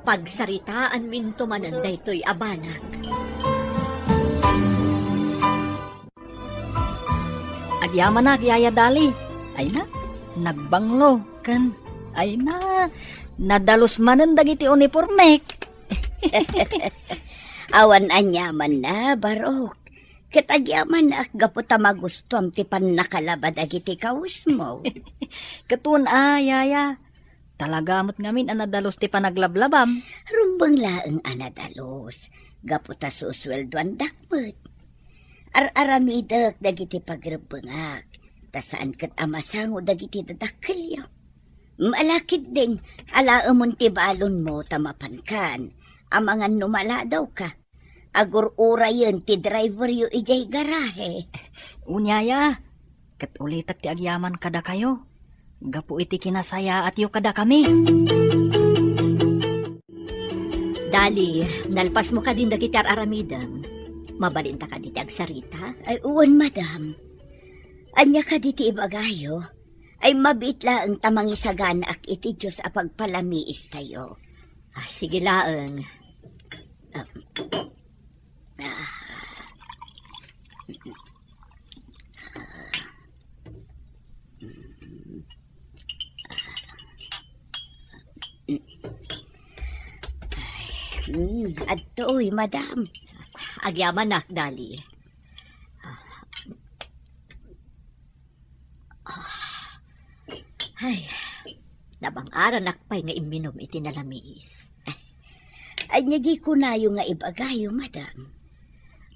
Pagsaritaan minto manan daytoy abanak. Agyaman na, Yaya Dali. Ay na, nagbanglo. Kan, ay na, nadalos manan dagiti uniformek. Awan anyaman na, barok. Kitagyaman na gaputa magustom ti pan nakalabad agiti kawis mo. Katun Yaya. Talagamot ngamin ang nadalos ti panaglablabam. Rumbang laeng anadalos. Gaputa susweldoan dakpet. Ar-aramidak dagiti pagrabangak. Tasaan kat amasango dagiti dadakkelyo. Malakit din, alaamon ti balon mo tamapankan. Amangan numala daw ka. Agur-ura yun ti driver yu ijay garahe. Unyaya, kat ulitak ti agyaman kada kayo. Gapu iti kinasaya at yu kada kami. Dali, nalpas mo ka din dagiti aramidan. Mabalinta ka diti agsarita. Ay uwan, madam. Anya ka diti ibagayo. Ay mabitla ang tamangisagan ak iti Diyos a pagpalamiis tayo. Sige laeng. Adto'y, madam. Agyaman nak, Dali. Ay, nabang-aran nakpay nga iminom iti nalamiis. Anya di ko na yung nga ibagayo, madam.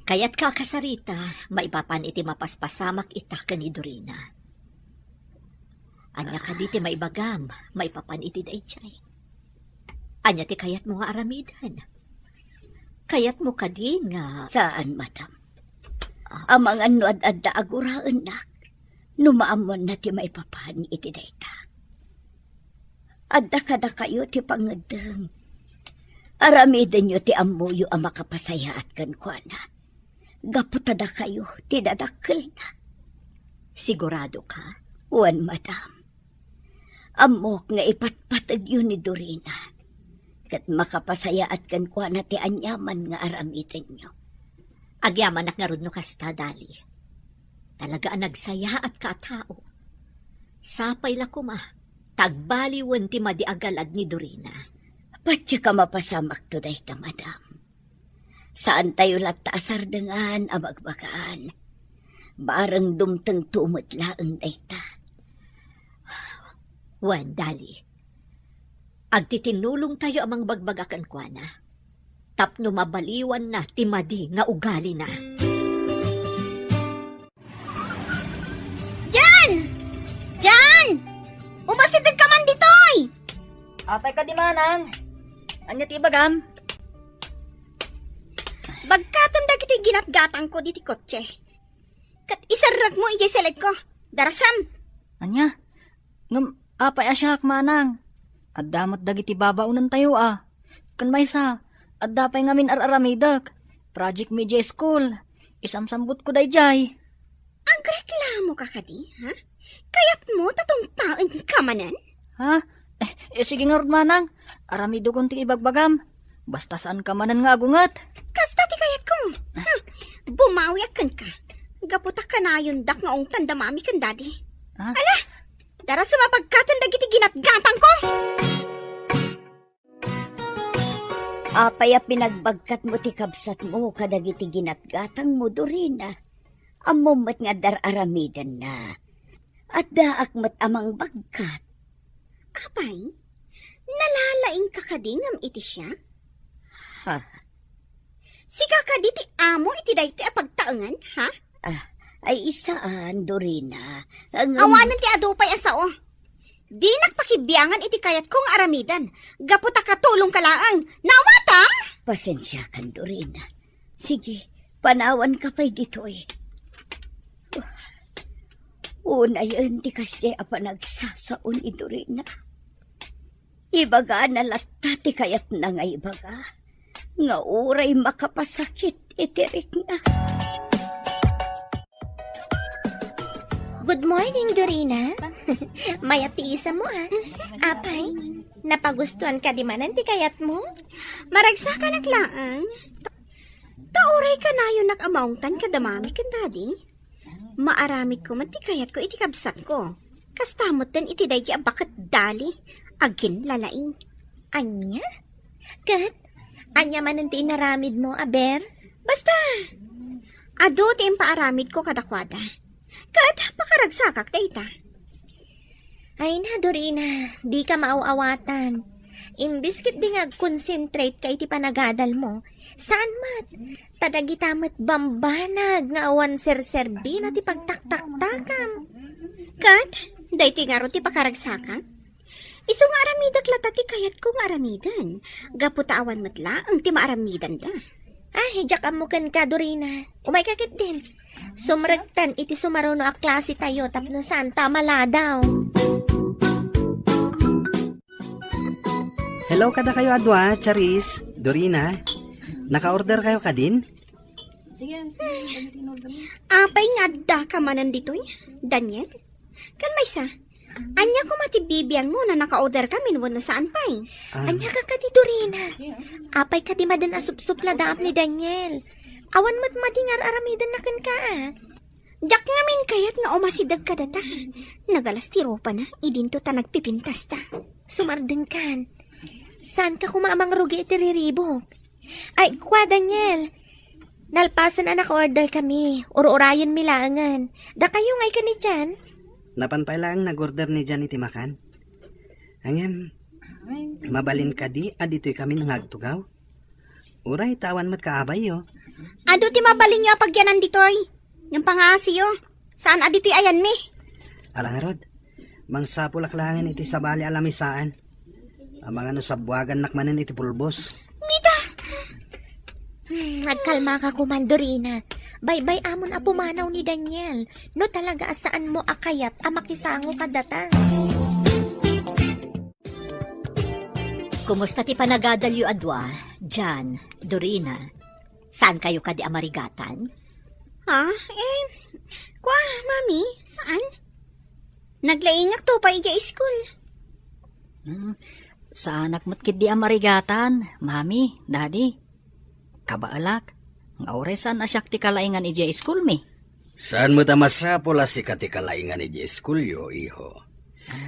Kaya't kakasarita, maipapan iti mapaspasamak itak ni Dorina. Anya ka diti maibagam, maipapan iti dayjay. Anya ti kayat mo nga aramidan. Kayat mo ka din nga. Saan, madam? Amang ano ad-adda aguraan nak. Numaamon na ti maipapan iti dayta. Adda kada kayo ti pangadang. Aramidan nyo ti amuyo ang makapasaya at kankwana. Gaputada kayo, ti dadakkel na. Sigurado ka? Wan, madam. Amok nga ipatpatag yun ni Dorina. Kat makapasaya at kankwana ti anyaman nga aramidan nyo. Agyaman nak narod no kasta, Dali. Talaga ang nagsaya at katao. Sapay la kuma, tagbaliwan ti madiagalad ni Dorina. Patya ka mapasamak to dayta, madam. Saan tayo lataasar dengan abagbagaan? Barang dumteng tumot laeng dayta. Wan, Dali. Agtitinulong tayo amang bagbagakan kwa na. Tapno mabaliwan na timadi nga ugali na. Jan! Umasidag ka man ditoy! Apay ka di manang. Anya ti bagam? Bagkatam dagiti ginatgatang ko diti kotse. Kat isarag mo ijay seled ko. Darasam. Anya? Ngam, apay asyak manang. At damot dagiti babaunan tayo Kan maysa, at dapay ngamin araramidak. Project Media School. Isamsambot ko dayjay. Ang reklamo ka kadi, ha? Kaya't mo tatong paen ka manan? Ha? Sige nga, manang. Aramido kong ti ibagbagam. Basta saan ka manan nga agungat. Kasta ti kayat ko. Bumawi akan ka. Gaputa ka na yun dak nga ong tandamami kan daddy. Ha? Ala, dara sa mapagkatan dagiti ginatgatang ko. Apay a pinagbagkat mo ti kabsat mo kadagiti ginatgatang mo, Dorina. Amumat nga dararamidan na. At daak mat amang bagkat. Apay, nalalaing ka kading am iti siya? Ha? Siga ka di ti amo iti dayti a pagtaengan, ha? Ay isaan, Dorina. Ang Awanan ti adupay asao. Di nakpakibiyangan iti kayat kong aramidan. Gaputa katulong ka laang. Nawata! pasensya kan, Dorina. Sige, panawan ka pa'y dito eh. Una yun, di kasi apa nagsasaon ni Dorina. Ibaga na latati kayat na nga ibaga. Nga uray makapasakit itirik na. Good morning, Dorina. Maya tiisa mo, Apay, napagustuhan ka di manan ti kayat mo? Maragsa ka naglaang. Tauray ka na yun nakamangtan kadamami kan daddy. Maaramid ko man ti kayat ko iti kabsat ko. Kastamot din iti dayi bakit dali. Agin lalaing. Anya? Kat, anya manan ti inaramid mo, aber? Basta, ado ti impaaramid ko kadakwada. Kat, pakaragsakak dayta. Ay na, Dorina, di ka maaawatan. Imbis kit di nga concentrate kay ti panagadal mo. Saan mat? Tadagitamat bambanag nga awan serserbi na ti pagtaktaktakam. Kat, dayti nga ro ti pakaragsakak. Iso nga aramidak latati kayat kong aramidan. Gaputawan matla ang ti maaramidan da. Ay, hijak amukan ka, Dorina. Umay kakit din. Sumrektan iti sumaruno a klase tayo tapno saan tamala daw. Hello kada kayo adwa, Charis, Dorina. Naka-order kayo ka din? Apay nga da ka manan ditoy, Daniel. Kan may sa, anya ko matibibiyang mo na naka-order ka minwon na saan pa'y. Anya ka ka ti Dorina. Apay ka di madan asupsup na daap ni Daniel. Awan mat madingar aramidan na kan ka Jak ngamin kayat nga umasidag ka data. Nagalas ti ropa na, idinto ta nagpipintas ta. Sumardeng kan. Saan ka kumamang rugi iti riribok? Ay, kwa Daniel. Nalpasan na naka-order kami. Uro-urayan milangan. Da kayo ngay ka ni dyan? Napanpay lang nag-order ni Jan iti makan. Hangem, mabalin ka di, adito'y kami nangagtugaw. Uray, tawan mat kaabay yo. Ado ti mabaling nga pagyanan ditoy. Yung pangasiyo. Saan adito'y ayan mi? Alang rod, mangsapulaklangan iti sabali alamisaan. Ang mga sabwagan nakmanan iti pulbos. Nagkalma ka kumandorina. Bye-bye amon a pumanaw ni Daniel. No talaga asaan mo akayat a makisango ka data. Kumusta ti panagadalyo adwa, Jan, Dorina? Saan kayo ka di amarigatan? Ha? Kwa, mami, saan? Naglaingak to pa iya school. Sa anak mo't kid di amarigatan, mami, daddy. Kabaalak, nga oresan asyak ti kalaingan ija school mi. Saan mo tamasapula si katikalaingan ni Jeskulyo, iho?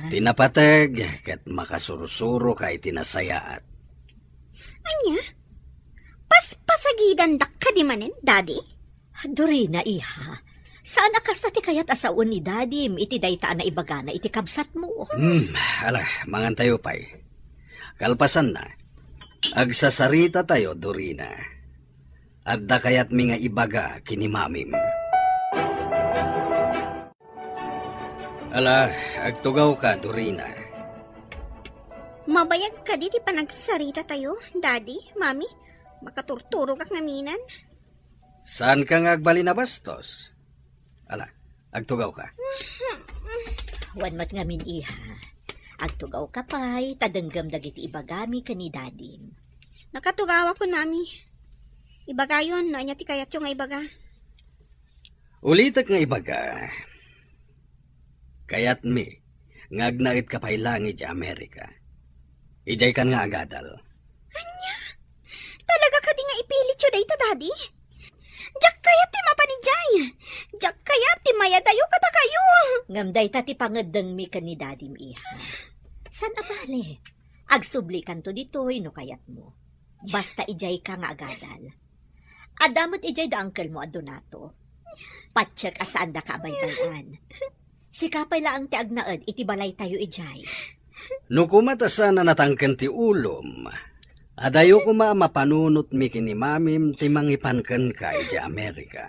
Tinapatag, kat makasurusuro kay tinasayaat. Anya? Paspasagidan dak ka di manin, daddy? Dorina, iha. Saan akasta ti kayat asaon ni Dadim iti daytaan na ibagana iti kabsat mo? Ala, mangantayo pa'y. Kalpasan na. Agsasarita tayo, Dorina. Adda kayat mi nga ibaga kinimamim. Ala, agtugaw ka, Dorina. Mabayag ka di pa nagsarita tayo, daddy, mami. Makaturturo kak ngaminan. Saan ka nga agbali na bastos? Ala, agtugaw ka. Wanmat ngamin iha. Agtugaw ka pa'y, tadanggam dagiti ibagami ka ni Dadim. Nakatugawa ko nami. Ibaga yun, no anya ti kayat yung nga ibaga. Ulitak nga ibaga. Kayat mi, Ngagnait ka pa ilangi di Amerika. Ijay kan nga agadal. Talaga ka di nga ipilit yun dito, daddy? Jak kaya ti mapanijay. Jak kaya ti mayadayo kada kayo. Ngamday ta ti pangadang mi ka ni daddy mi iha. San abali? Agsubli kan to ditoy no kayat mo. Basta ijay ka nga agadal. Adamot ijay da uncle mo adonato. Patsyek asaan da ka abaybayan. Sikapay laang ti agnaed iti balay tayo ijay. No kumatasan na natangken ti ulom, adayo ko mapanunot mi kini mamim ti mangipanken ka iti Amerika.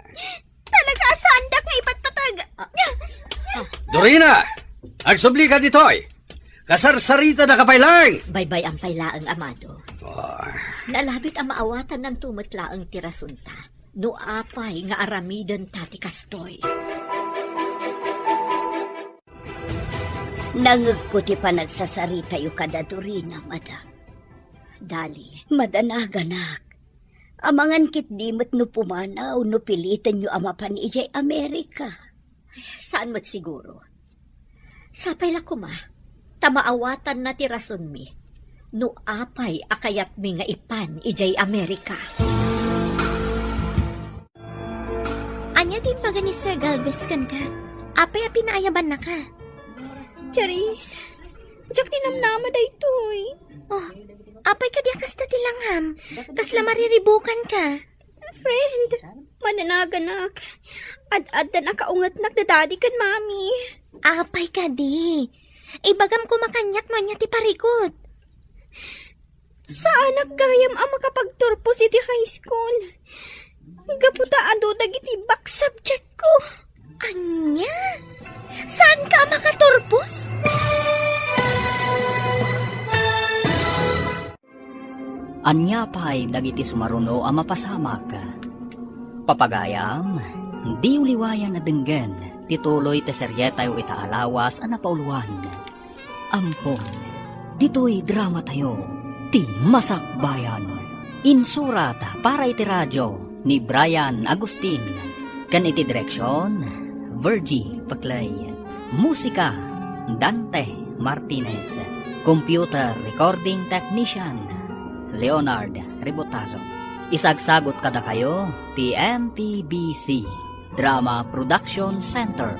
Talaga sandak nga ipatpatag. Dorina! Agsubli ka ditoy! Kasarsarita na kapailang! Baybay ang pailaang amado. Oh, Nalabit ang maawatan ng tumatlaang tirasunta. No apay nga aramidan tati kastoy. Nangagkuti pa nagsasarita yu kada Dorina, madam. Dali, Madanaganak. Amangan kit dimot no pumanaw no pilitan yu ama pa ni ijay Amerika. saan mo't siguro? Sapay la kuma, tamaawatan na tirason mi. No apay akayat mi nga ipan ijay Amerika. Anya din baga ni Sir Galvez kan ka? Apay a pinaayaban na ka. Charis, jak dinamnama da ito'y. Oh, apay ka di akas na tilangham. Kasla mariribukan ka. Friend, mananaganak. Ad-ad na nakaungat nakdadadi kan mami. Apay ka di. Ibagam ko makanyak man niya ti parikot. Saan naggayam ang makapagturpo si ti high school? Gaputa ado dagiti back subject ko. Anya? Saan ka makaturpos? Anya pa'y dagiti sumaruno ang mapasamak. Papagayam, di uliwayan na denggen, tituloy te seryetayo itaalawas ang napauluan. Ampon, dito'y drama tayo, ti Masakbayan. Insurat para iti radyo ni Brian Agustin. Kan iti direksyon, Virgie Paclay. Musika, Dante Martinez. Computer Recording Technician, Leonard Ribotazo. Isagsagot kada kayo, TMPBC Drama Production Center.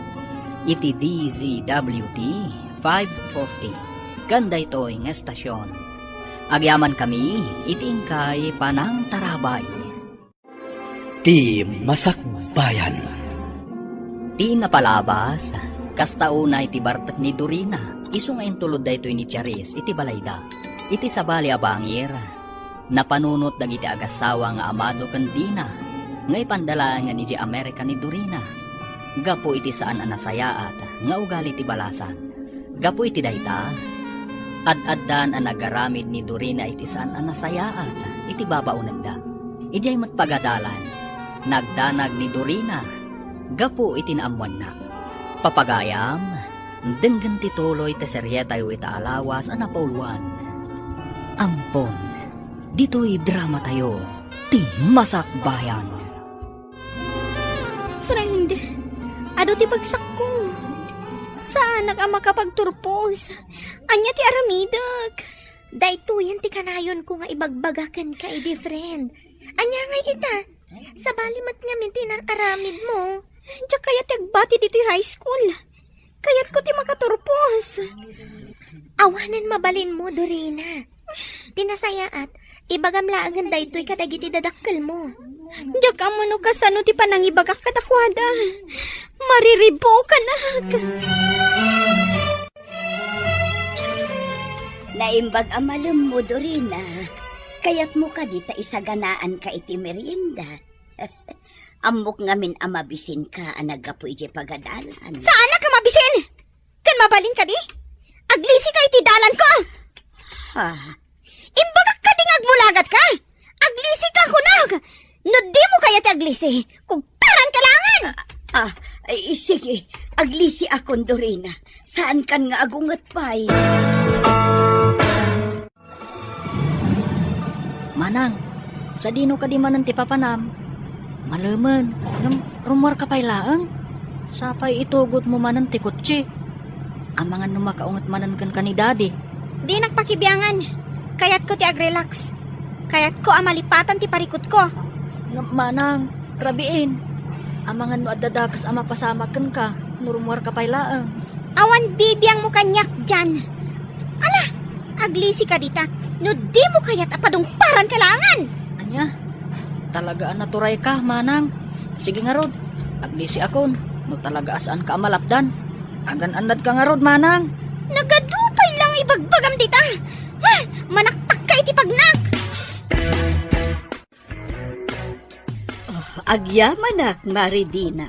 Iti DZWT 540. Ganda ito'y ng estasyon. Agyaman kami, itingkay panang tarabay. Ti Masakbayan. Ti napalabas, kastaunay ti bartak ni Dorina. Isu nga intulod da ito ni Charis, iti balayda. Iti sabali abangir, napanunot dagiti agasawa nga amado kandina. Nga ipandala nga ni Amerika ni Dorina. Gapo iti saan anasayaat, nga ugali ti balasan. Gapo iti dayta, ad-addan ang nagaramid ni Dorina iti saan anasayaat, iti babaunag da. Ijay matpagadalan, nagdanag ni Dorina, gapo iti naamuan na. Papagayam, denggan tituloy te seryetayo itaalawas ang napauluan. Ampon, dito'y drama tayo, ti Masakbayan. Friend, ado ti bagsak ko. Saan ka makapagturpos? Anya ti aramidag. Daytoyan ti kanayon ko nga ibagbagakan ka, edi friend. Anya nga ita, sa balimat nga minti aramid mo. Diyak kaya ti agbati dito high school. Kayat ko ti makaturpos. Awanan mabalin mo, Dorina. Tinasayaat, ibagam laagan daytoy kadagiti dadakkel mo. Diyak amo no kasano ti panangibagak katakwada. Mariribo ka na. Naimbag amalem mo, Dorina. Kayat mo ka dita isaganaan ka iti merienda. Amok ngamin amabisin ka anagapo iti pagadalan. Saan ka mabisin? Kan mabalin ka di? Aglisi ka iti dalan ko. Ha? Imbagak ka ding agmulagat ka. Aglisi ka kunag. No di mo kaya ti aglisi. Kung taran ka langan. Ay, sige. Aglisi akon, Dorina. Saan kan nga agungat pa'y? Manang, sa dino ka di manan ti papanam. Malaman, ngam rumor ka pay laang. Sapay itugot mo manan ti kutsi. Ang mga numakaungat manan kan ka ni daddy. Di nagpakibiyangan. Kayat ko ti agrelax. Kayat ko amalipatan ti parikot ko. Nga manang, rabiin. Ang mga no adadakas ang mapasamakan ka, nurumwar ka pailaang. Awan bibiyang mo kanyak dyan. Ala, aglisi ka dita. No di mo kayat apadong paran kailangan. Anya, talaga ang naturay ka, manang. Sige nga rod, aglisi akon. No talaga asaan ka amalapdan. Agan-anad ka nga rod, manang. Nagadupay lang ibagbagam dita. Ha, manaktak ka iti pagnak. Agyamanak, Maridina.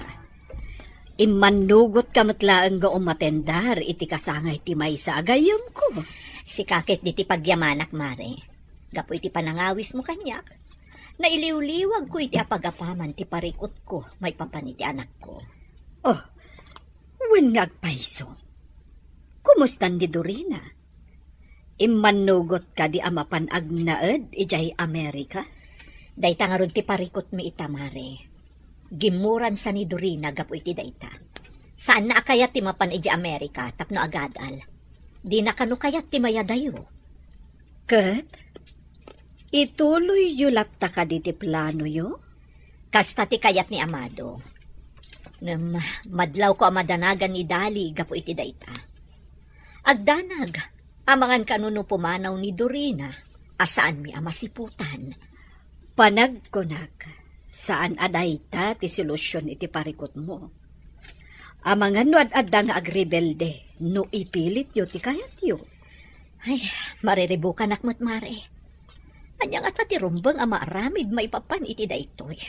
Imanugot ka matlaang ga umatendar iti kasangay ti may sa agayam ko. Si kakit di ti pagyamanak, Mare. Gapo iti panangawis mo kanyak. Nailiw-liwag ko iti apagapaman ti parikot ko, may papan iti anak ko. Oh, wen ngagpaiso. Kumustan di Dorina? Imanugot ka di amapan agnaed ijay Amerika? Dayta nga ron ti parikot mi ita, Mare. Gimuran sa ni Dorina gapo iti dayta. Saan na akayat ti mapan iti Amerika tapno agadal? Di na kanu kayat ti mayadayo. Kat, ituloy yulat ta ka di ti plano yo? Kasta ti kayat ni Amado. Madlaw ko amadanagan ni Dali gapo iti dayta. Agdanag, amangan kanuno pumanaw ni Dorina, asaan mi amasiputan. Panagkunak, saan adayta ti solusyon iti parikot mo? Amangan no ad-adda nga agrebelde, no ipilit yo ti kayat yo. Ay, mariribukan akmat, Mare. Anyang at pati rumbang amaaramid maipapan iti daytoy.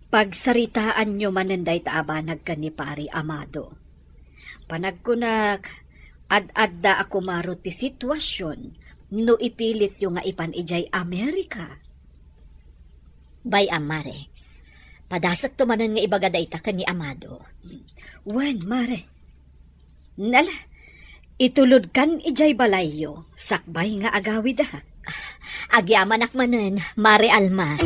Pagsaritaan nyo mananday taabanag ka ni Pari Amado. Panagkunak, ad-adda ako maro ti sitwasyon, no ipilit yo nga ipan ijay Amerika. Bay Mare, padasak tumanan nga ibagaday ta ni Amado. Wen, Mare. Nala, itulod kan ijay balayyo, sakbay nga agawid ha. Agyaman akmanen, Mare Alma.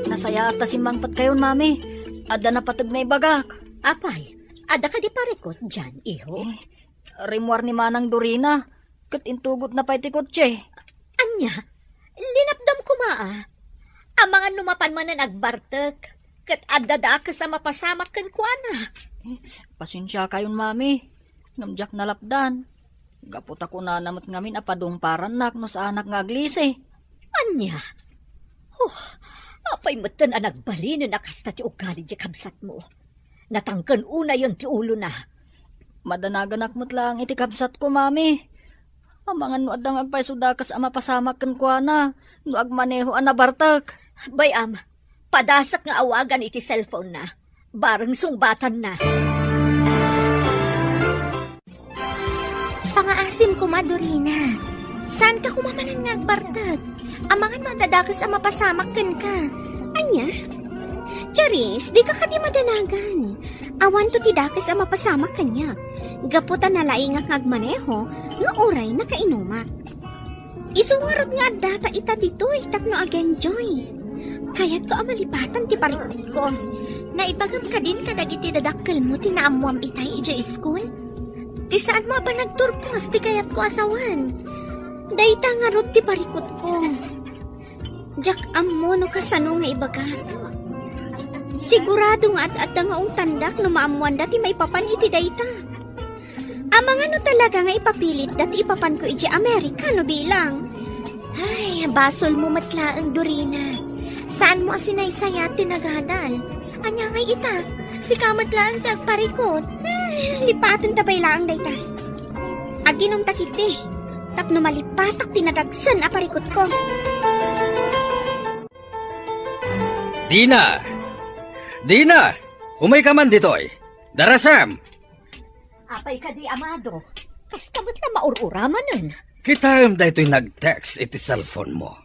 Nasaya at tasimangpat kayon, mami. Ada na patag na ibagak. Apay, ada ka di parikot dyan, iho. Rimwar ni Manang Dorina. Kat intugot na pa iti kotse. Anya, linapdam ko maa. Ang mga numapan man na nagbartek, kat adada ka sa mapasamak kan kuana. Pasensya kayon, mami. Namjak na lapdan. Gapot ako na namot ngamin apadong paran nak no sa anak nga aglisi. Anya, apay matan ang nagbali na nakasta ti ugali di kabsat mo. Natangkan una yung ti ulo na. Madanagan akmot lang iti kabsat ko, mami. Ang mga nuadang agpaysudakas ang mapasamak kan kuana. No agmaneho ang nabartak. Bayam, padasak nga awagan iti cellphone na. Barang sungbatan na. Pangaasim ko, Madorina. Saan ka kumamanan nga agbartag? Ang mga nadadakas ang mapasamak ka. Anya? Charis, di ka kadi madanagan. Awan to ti dakas ang mapasamak kanya. Gaputan na laing nga agmaneho, no oray na kainumak. Isungarod nga data ita ditoy, tapnoag-enjoy. Kaya't ko amalipatan ti parikot ko. Naibagam ka din kadag iti dadakkel mo tinaamuam itay ija school? Ti saan mo ba nagturpos ti kayat ko asawan? Dayta nga rod ti parikot ko. Jak ammo no kasano nga ibagat. Sigurado nga at nga ung tandak no maamuan dati may papan iti dayta. Amang ano talaga nga ipapilit dati ipapan ko iti Amerika no bilang. Ay, basol mo matlaang Dorina. Saan mo asinaysaya tinagadal? Anya ngay ita, si kamat lang tagparikot. Lipatan tabay laang dayta. Aginom takiti. Tapno malipatak tinadagsan a parikot ko. Dina! Dina! Umay ka man ditoy. Darasam! Apay ka di, Amado. Kas kamot na maururaman nun. Kita da ito'y nag-text iti cellphone mo.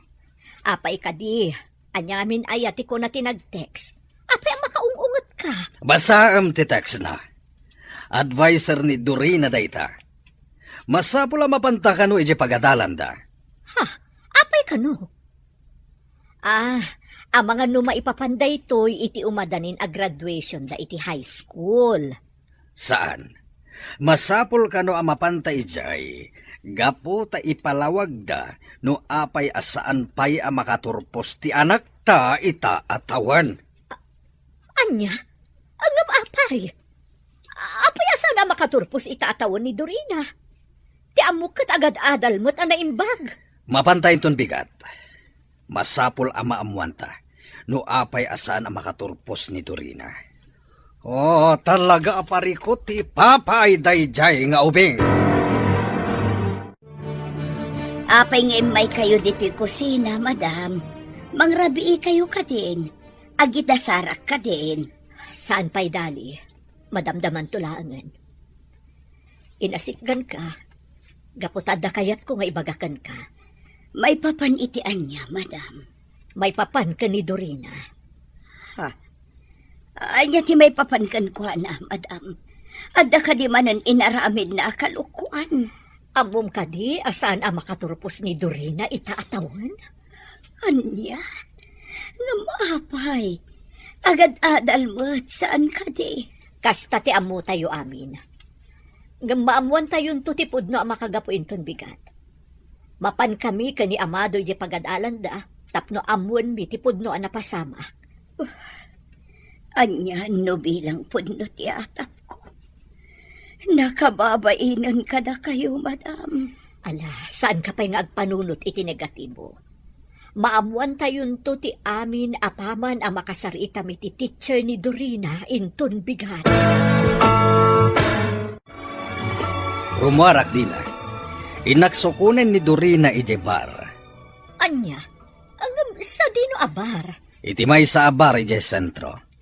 Apay ka di. Anyamin ay ati ko na tinag-text. Apay ang makaungungot ka. Basta ti text na. Advisor ni Dorina dayta. Masapula mapanta no iti pagadalan da. Ha? Apay ka no? Ang mga numa ipapanday to'y iti umadanin a graduation da iti high school. Saan? Masapol ka no amapantay jay, gapo ta ipalawag da no apay asaan pay a makaturpos ti anak ta ita atawan. Anya, ang apay. Apay asa na makaturpos itaatawon ni Dorina. Ti amok kat agad-adal mo't ang naimbag. Mapantay ton bigat. Masapol ama amwanta no apay asaan a makaturpos ni Dorina. Oh, talaga aparikot ti papay dayjay nga ubing. Apay nga may kayo dito'y kusina, madam. Mangrabii kayo ka din. Agidasarak ka din. Saan pa'y dali? Madamdaman tulangan. Inasikgan ka. Gaputada kayat ko nga ibagakan ka. May papanitian niya, madam. May papan ka ni Dorina. Anya ti may papankan ko na, madam. Adda ka di manan inaramid na kalukuan. Amom ka di, asaan ang makaturpos ni Dorina itaatawan? Anya? Nga maapay. Agad-adal mo't saan ka di? Kasta ti amo tayo amin. Nga maamuan tayon tutipod no ang makagapuin ton bigat. Mapan kami kani amado di pagadalan da, tapno amuan mi tipod no ang napasama. Anya no bilang pudno ti atap ko. Nakababainan ka na kayo, madam. Ala, saan ka pa'y nga agpanunot iti negatibo? Maamuan tayon to ti amin apaman ang makasarita mi ti teacher ni Dorina inton bigat. Rumarak dina. Inaksukunen ni Dorina ijebar. Anya, ang sa dino abar? Iti may sa abar ije sentro.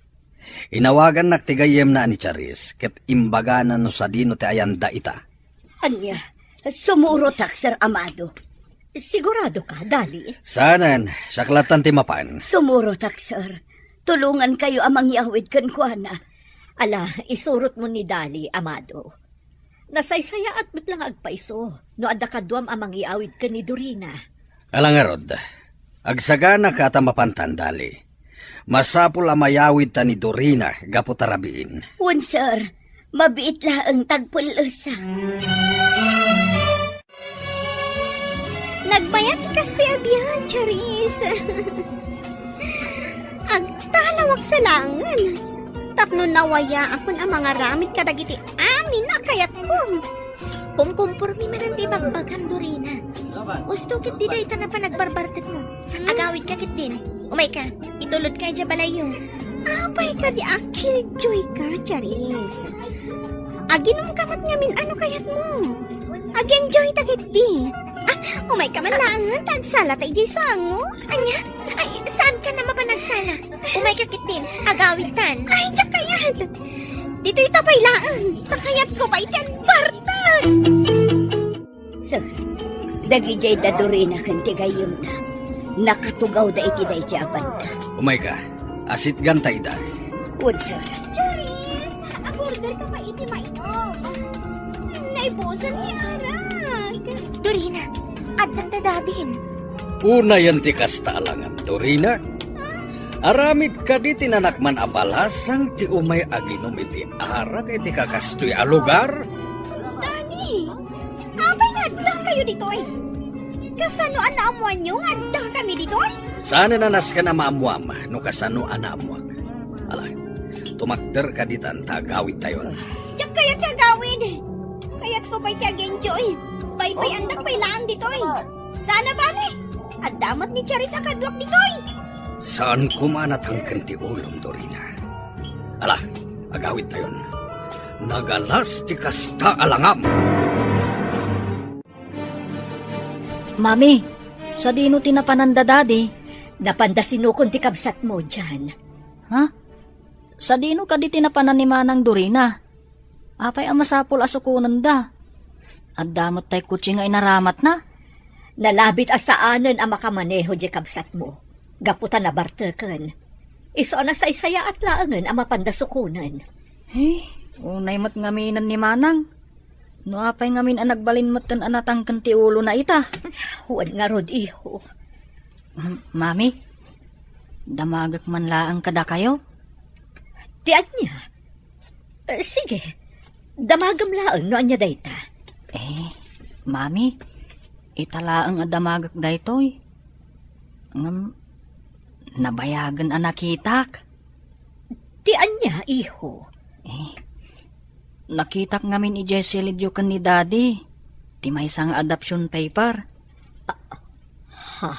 Inawagan naktigayem na ni Charis, ket imbaganan no sa dino ti ayanda ita. Anya, sumuro tak, Sir Amado. Sigurado ka, dali? Sanan, saklatan ti mapan. Sumuro tak, sir. Tulungan kayo amang yawid kan kuana. Ala, isurot mo ni Dali, Amado. Nasaysaya at mitlang agpaiso, no adda kadwam amang iawid ka ni Dorina. Alangarod, agsagana ka ta mapantan dali. Masapul amayawid ta ni Dorina, gapo tarabiin. Wan, sir. Mabiit laang tagpulusa. Nagbayat kas ti abiyan, Charis. Agtalawag sa langan. Tapno nawaya akon ang mga ramit kadagiti amin na kayat ko. Kumkumpurmi man ti bagbagan, Dorina. Gusto kit di day na pa nagbarbartet mo. Agawid ka kit din. Umay ka, itulod ka dya balayo. Apay ka di akil joy ka, Charis. Aginom ka mat ngamin ano kayat mo. Ag-enjoy takit di. Umay ka man langan, tagsala tayo di sango. Anya? Ay, saan ka na mapanagsala? Umay ka kit din. Agawid tan. Ay, tsak kayat. Dito itapay laan. Takayat ko pa itigbartan. Sir, dagi jay da Dorina kan tigayom na. Nakatugaw da iti day jabanda. Umay ka, asit gantay da. Wan, sir. Charis, aborder ka pa iti mainom. Naibusan ni Arag. Dorina, addan dadadin. Una yan ti kasta alangan, Dorina. Aramid ka di tinanakman abalasang ti umay aginom iti arag iti kakastoy a lugar. Dani, apay nga adang kayo ditoy. Kasano anaamuan nyo nga adang kami ditoy? Sana nanas ka na maamuam, no kasano anaamuak. Ala, tumakder ka di tan tagawid tayo. Diyak kayat kagawid. Kayat ko ba'y kag-enjoy. Bay-bay andak pa'y laan ditoy. Sana bale, adamot ni Charis akadwak ditoy. Saan kumanatangkan ti ulong, Dorina? Ala, agawid tayo. Nagalas ti kasta alangam. Mami, sa dino tinapananda dadi? Napanda sinukon ti kabsat mo dyan. Ha? Sa dino ka di tinapanan ni Manang Dorina? Apay ang masapul asukunan da. At damot tay kutsi nga inaramat na. Nalabit asaanan ang makamaneho di kabsat mo. Gaputan na barterken. Iso na sa isaya at laangan ang mapandasukunan. Unay mat ngaminan ni Manang. No apay ngamin ang nagbalin mat kan anatang kanti ulo na ita. Huwag nga rod iho. Mami, damagak man laang kada kayo? Tiyan niya. Sige, Damagam laang no anya dayta. Mami, italaang adamagak daytoy. Ngam, nabayagan anakitak. Ti anya, iho. Nakitak ngamin i Jessie Lidyo kan ni Daddy. Ti may isang adoption paper. Ha?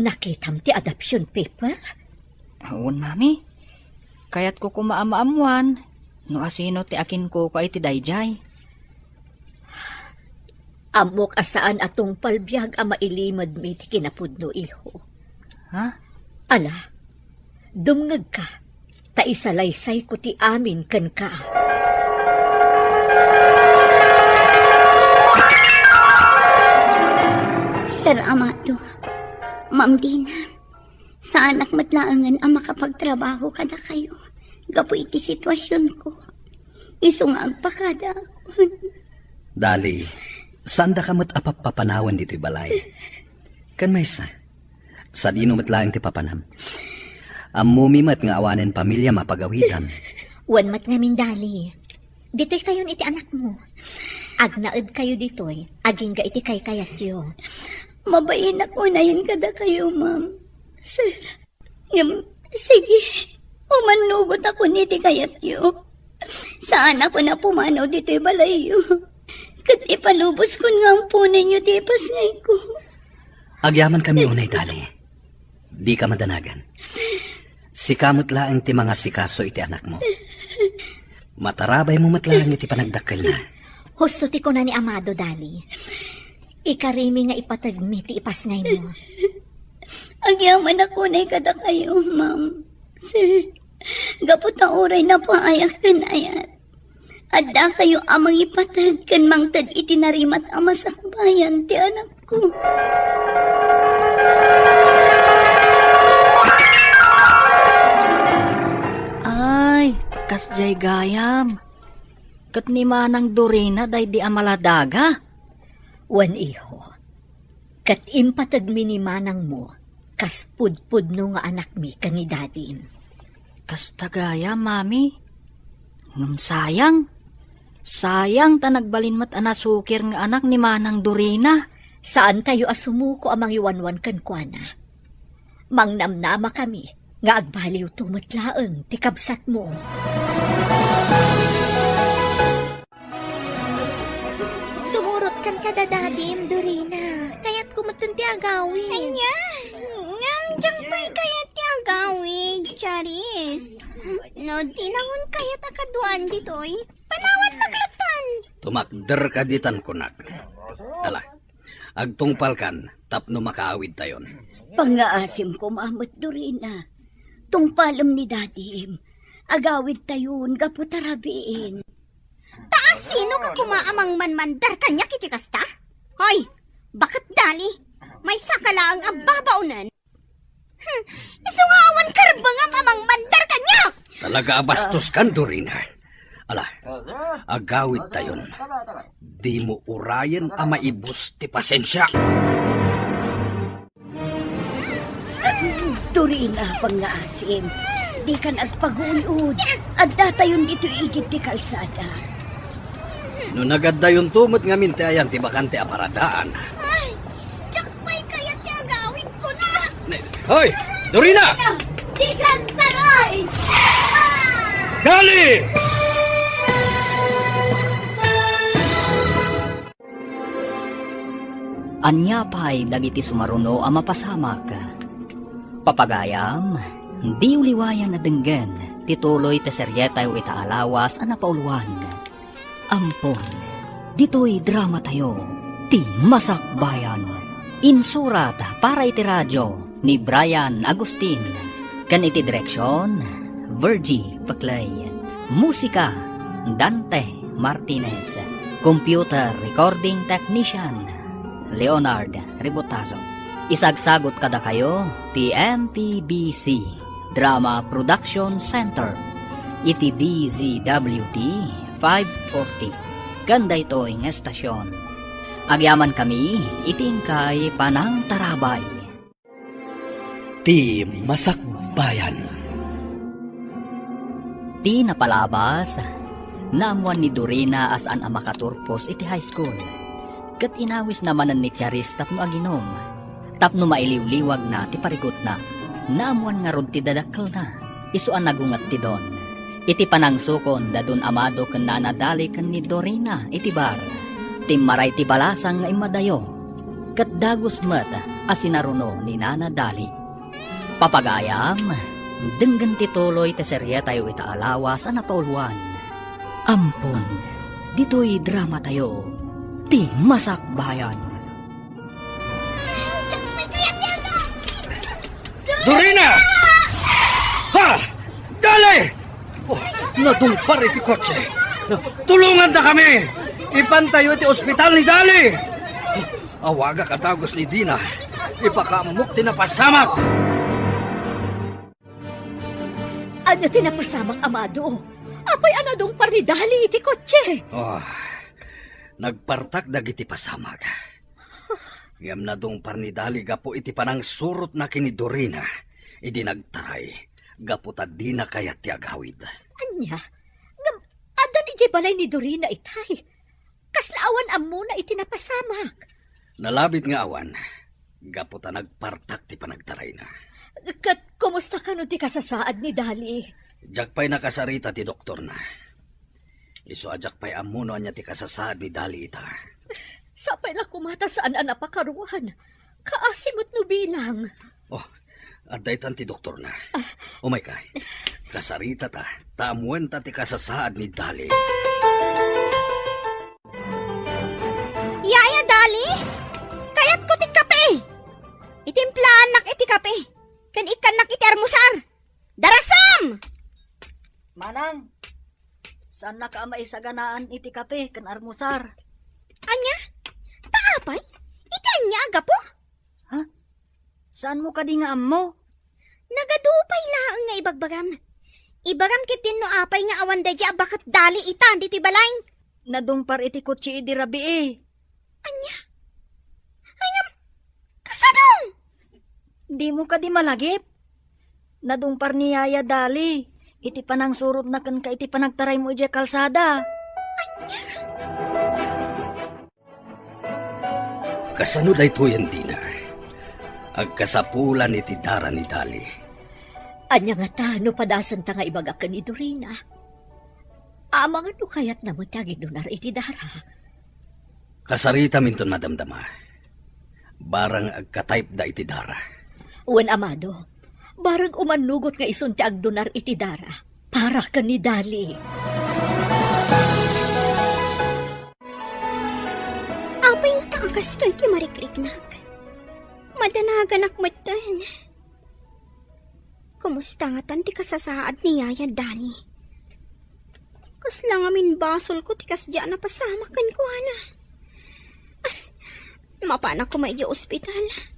Nakitam ti adoption paper? Huwag, Mami. Kaya't ko kumaamaamuan. No asino ti akin ko iti dayjay. Amok asaan atong palbiag ang mailimad mi ti kinapudno, iho. Ha? Ala, dumngag ka. Ta isalaysay ko ti amin kan ka. Sir Amado, Ma'am Dina, sa anak matlaangan ang makapagtrabaho kada kayo. Gapo iti sitwasyon ko. Isungag pa kada ako. Dali, saan da kamot apapapanawan dito'y balay? Kan may sa dino matlaang ti papanam. Amumimat nga awanen pamilya mapagawidan. Wan mat ngamin dali. Dito'y kayon iti anak mo. Agnaed kayo dito'y, aging ga iti kay kayat yo. Mabayin ako na yun kada kayo, ma'am. Sir, sige, umanugot ako niti kayat yo. Saan ako na pumanaw dito'y balay yo. Kat ipalubos ko nga ang punin nyo ti pasngay ko. Agyaman kami unay, Dali. Di ka madanagan. Sikamot laang ti mga sikaso iti anak mo. Matarabay mo matlaang iti panagdakkel na. Husto ti ko na ni Amado dali. Ikarimi nga ipatagmi ti ipasnay mo. Agyaman ako na kada kayo, ma'am. Sir, gapot na oray na paayak kan ayat. Adda kayo amang ipatag kan mangtad itinarimat ama sa bayan ti anak ko. Ay, kasjay gayam. Kat ni Manang Dorina day di amaladaga. Wan iho, kat impatagmi ni manang mo, kas pudpud no nga anak mi kani dadin. Kas tagaya, Mami. Ngam sayang. Sayang ta nagbalin mat anasukir nga anak ni Manang Dorina. Saan tayo asumuko amang iwanwan kan kuana? Mangnamnama kami, nga agbaliw tumatlaang ti kabsat mo. Sumurot kan kada dadim, Dorina. Kaya't kumatan ti agawin. Anya, ngam dyan pa'y kayat ti agawin, Charis. No, tinangon kayat akaduan dito'y. Panawan maglatan. Tumakder ka ditan kunak. Ala, agtungpal kan, tapno makaawid tayon. Pangaasim ko, Mamot Dorina. Tungpalam ni Dadim. Agawid tayon, gaputarabiin. Taas sino ka kumaamang manmandar kanya kiti kasta? Hoy, bakit dali? May sakala ang ababaunan. Isungawan karbang ang amang mandar kanya! Talaga abastos kan, Dorina. Ala, agawid tayon. Di mo urayan a maibus ti pasensya. Dorina, pangaasim. Di ka nagpaguyod. Adda tayon dito igit ti kalsada. No nagaddayon tumot nga minti ayan ti bakante aparadaan. Ay, tsak pa'y kayat ti agawid ko na! Hoy, Dorina! Di ka taray! Dali! Anya pa'y dagiti sumaruno ang mapasamak. Papagayam, di uliwayan na denggen, tituloy te seryetay o itaalawas ang napauluan. Ampon, dito'y drama tayo, ti Masakbayan. Insurat para iti radyo ni Brian Agustin. Kan iti direksyon, Virgie Paclay. Musika, Dante Martinez. Computer Recording Technician, Leonard Ribotazo. Isagsagot kada kayo, TMTBC Drama Production Center. Iti DZWT 540. Ganda ito ang estasyon. Agyaman kami, itingkay panang tarabay. Ti Masakbayan. Ti napalabas, Naamuan ni Dorina asaan ang makaturpos iti high school. Kat inawis namanan ni Charis tapno aginom. Tapno mailiwliwag na ti parigot na. Naamuan nga ron ti dadakkel na. Isuan nagungat ti don. Iti panangsukon dadun amado ken nanadali ken ni Dorina iti bar. Timmaray ti balasang nga imadayo. Kat dagos met asinaruno ni nanadali. Papagayam, denggan ti tuloy ti serye tayo itaalawas a napauluan. Ampon, dito'y drama tayo, ti Masakbayan. Dorina! Ha! Dali! Oh, nadumpar iti kotse. Tulungan na kami! Ipantayo iti ospital ni Dali! Awaga katagos ni Dina. Ipakamuk tinapasamak! Ano tinapasamak, amado? Apay anadong paridali iti kotse. Oh, nagpartak dagiti pasamag. Yam na dong parnidali gapo iti panang surot na kini Dorina. Idi nagtaray, gapo ta di na kaya ti agawid. Anya? Ngam, adan iti balay ni Dorina itay. Kaslaawan amuna iti napasamak. Nalabit nga awan, gapo ta nagpartak ti panagtaray na. Kat, kumusta ka nun ti kasasaad ni Dali? Jakpay nakasarita ti doktor na. Isu ajakpay amuno anya ti kasasaad ni Dali ita. Sapay la kumata saan ang napakaruan. Kaasimot no bilang. Oh, at daytan ti doktor na. Umay kay, kasarita ta, taamuan ta ti kasasaad ni Dali. Yaya, Dali? Kayat ko ti kape. Itimplaan nak iti kape. Kan ikan nak iti armusar. Darasam! Manang, saan na ka maisaganaan iti kape kan armusar? Anya? Taapay? Iti anya aga po? Saan mo ka di nga ammo? Nagadupay laang nga ibagbagam. Ibagam kitin no apay nga awan da dya bakat Dali ita diti balay. Nadumpar iti kutsi di rabi eh. Anya? Ay ngam, kasanong? Di mo ka di malagip. Nadumpar ni Yaya Dali. Iti panang surot na kan ka iti panagtaray mo iti kalsada. Kasano dayto yan Dina? Agkasapulan iti dara ni Dali. Anya nga ta, no padasan ta nga ibagakan ni Dorina. Amang ano kayat na mo tagi donar iti dara. Kasarita minton madamdama. Barang agka-type da iti dara. Uwan amado, barang umanugot nga isun ti agdonar iti dara. Para ka ni Dali. Apay nga taang kastoy ti marikriknak. Madanagan akmatan. Kumusta nga tan ti kasasaad ni Yaya Dali? Kasla nga min basol ko ti kasdya na pasamakan ko ana. Mapana ko maigi ospital.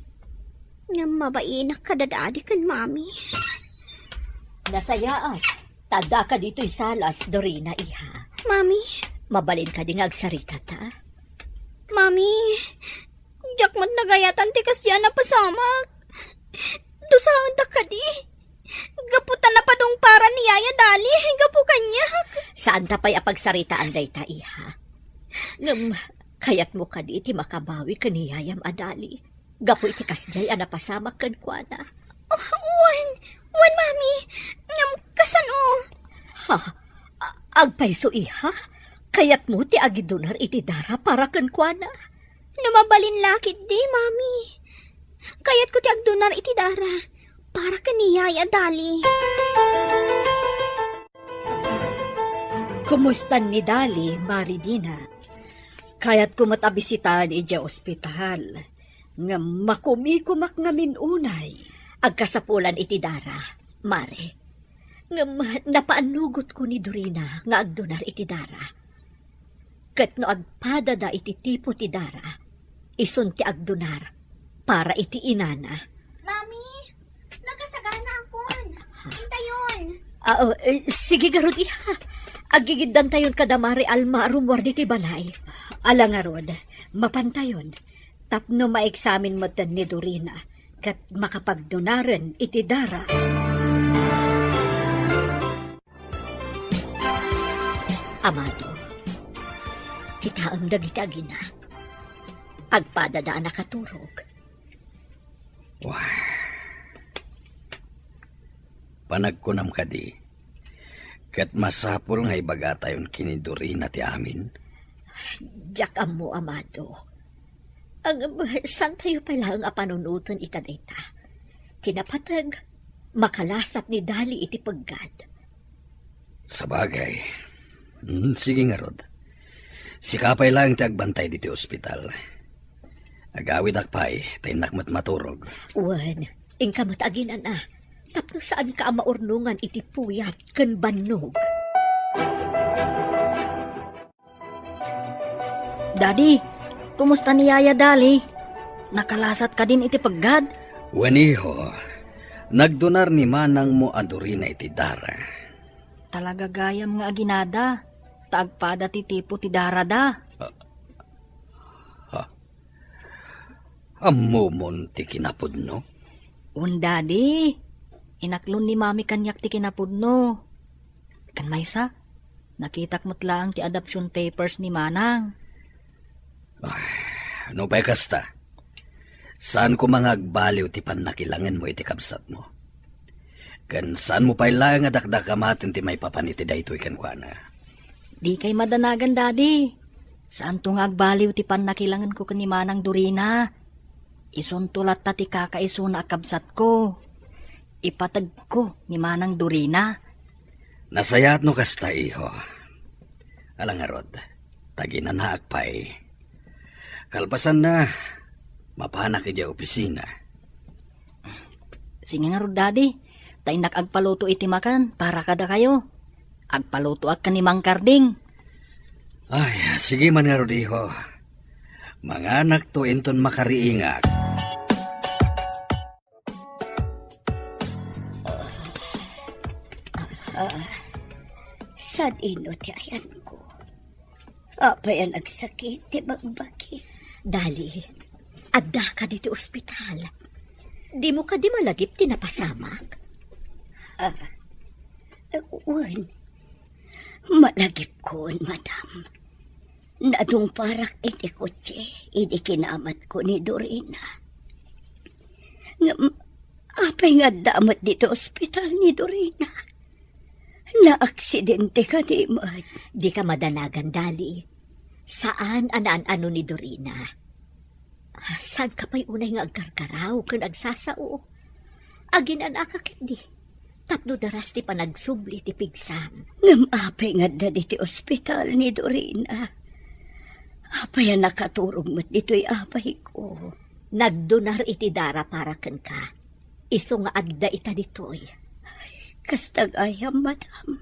Nga mabainak kadadadi kan mami. Nasayaas, tada ka dito'y salas, Dorina, iha. Mami, Mabalin ka di nga agsarita ta. mami, jakmat nagayatan ti kasdya na pasamak. Dusaon da ka di. Gaputan na padong para ni Yaya Dali. Gapu kanyak. Saan ta pa'y apagsaritaan day ta, iha? Ngam, kayat mo ka di iti makabawi ka ni Yayam Adali. Gapu iti kasjay anapasamak kan kwa na. Oh, wan, mami. Ngam, kasano? Ha? Agpaiso, iha? Kayat mo ti agidunar iti dara para kan kwa na. Namabalin lakit di, mami. Kayat ko ti agdunar iti dara. Para ka ni Yaya Dali. Kumusta ni Dali, Maridina? Kayat ko matabisitaan ija ospital. Nga makumikumak nga minunay. Agkasapulan iti dara, Mare. Nga napaanugot ko ni Dorina nga agdunar iti dara. Kat no agpadada iti tipo ti dara, isun ti agdunar para iti inana. Mami, nagasagana ako. Hintayon. Sige garod iha. Agigiddan tayon kadamari almarum war ti balay. Alangarod, mapantayon. Tapno ma-examine mo tan ni Dorina kat makapagdonaran iti dara. Amado, kita ang dagitagi na. Agpadadaan nakaturog. Panagkunam kadi. Kat masapol nga ibaga tayon kiniduri na ti amin. Jakam mo, Amado. San tayo pala ang apanunutan itadita? Tinapatag, makalasat ni Dali iti paggad. Sa bagay. Sige nga, Rod. Sikapay lang ti agbantay diti ospital. Agawid akpay, tayo nakmat maturog. Wan, ingka mataginan na. Tapno saan ka maurnungan iti puyat kan bannog. Daddy, kumusta ni Yaya Dali? Nakalasat ka din iti paggad? Waniho, nagdonar ni manang mo aduri na iti dara. Talaga gayam nga aginada. Taagpada ti tipo ti darada. Amumon ti kinapudno. Daddy, inaklon ni mami kanyak ti kinapudno. Kan maysa, nakitak mo't lang ti adoption papers ni manang. Ano pa'y kasta? Saan ko mga agbaliw ti panakilangan mo iti kabsat mo? Kan saan mo pa'y lang adakdakamatin ti may papaniti da ito'y kankwana? Di kay madanagan, Daddy. Saan tong agbaliw ti panakilangan ko kani manang Dorina? Isuntulat ta ti kakaiso na akabsat ko. Ipatag ko ni manang Dorina. Nasayat no kasta, iho. Alang arod, taginan na akpay. Kalpasan na, mapanak ija opisina. Sige nga Rod, Daddy. Tay nakagpaluto iti makan para kada kayo. Agpaluto ak kanimang karding. Ay, sige man nga Rod, iho. Mga anak to inton makariingak. Sad ino ti ayan ko. Apay ang nagsakit ti bagbaki. Dali, adda ka dito ospital. Di mo ka di malagip tinapasamak. Wan, malagip ko, madam. Nadung parak iti kotse, idi kinamat ko ni Dorina. Apay nga damat dito ospital ni Dorina. Na-aksidente ka di man. Di ka madanagan, Dali. Saan anaan-ano ni Dorina? Saan ka pa'y unay nga agkarkaraw kung agsasao? Agin anakakit di. Tapno daras ti panagsubli ti pigsam. Apay nga da diti ospital ni Dorina. Apay ang nakaturog mo't dito'y apay ko. Nagdonar iti dara para ken ka. Iso nga agda ita ditoy. Kastagayam, madam.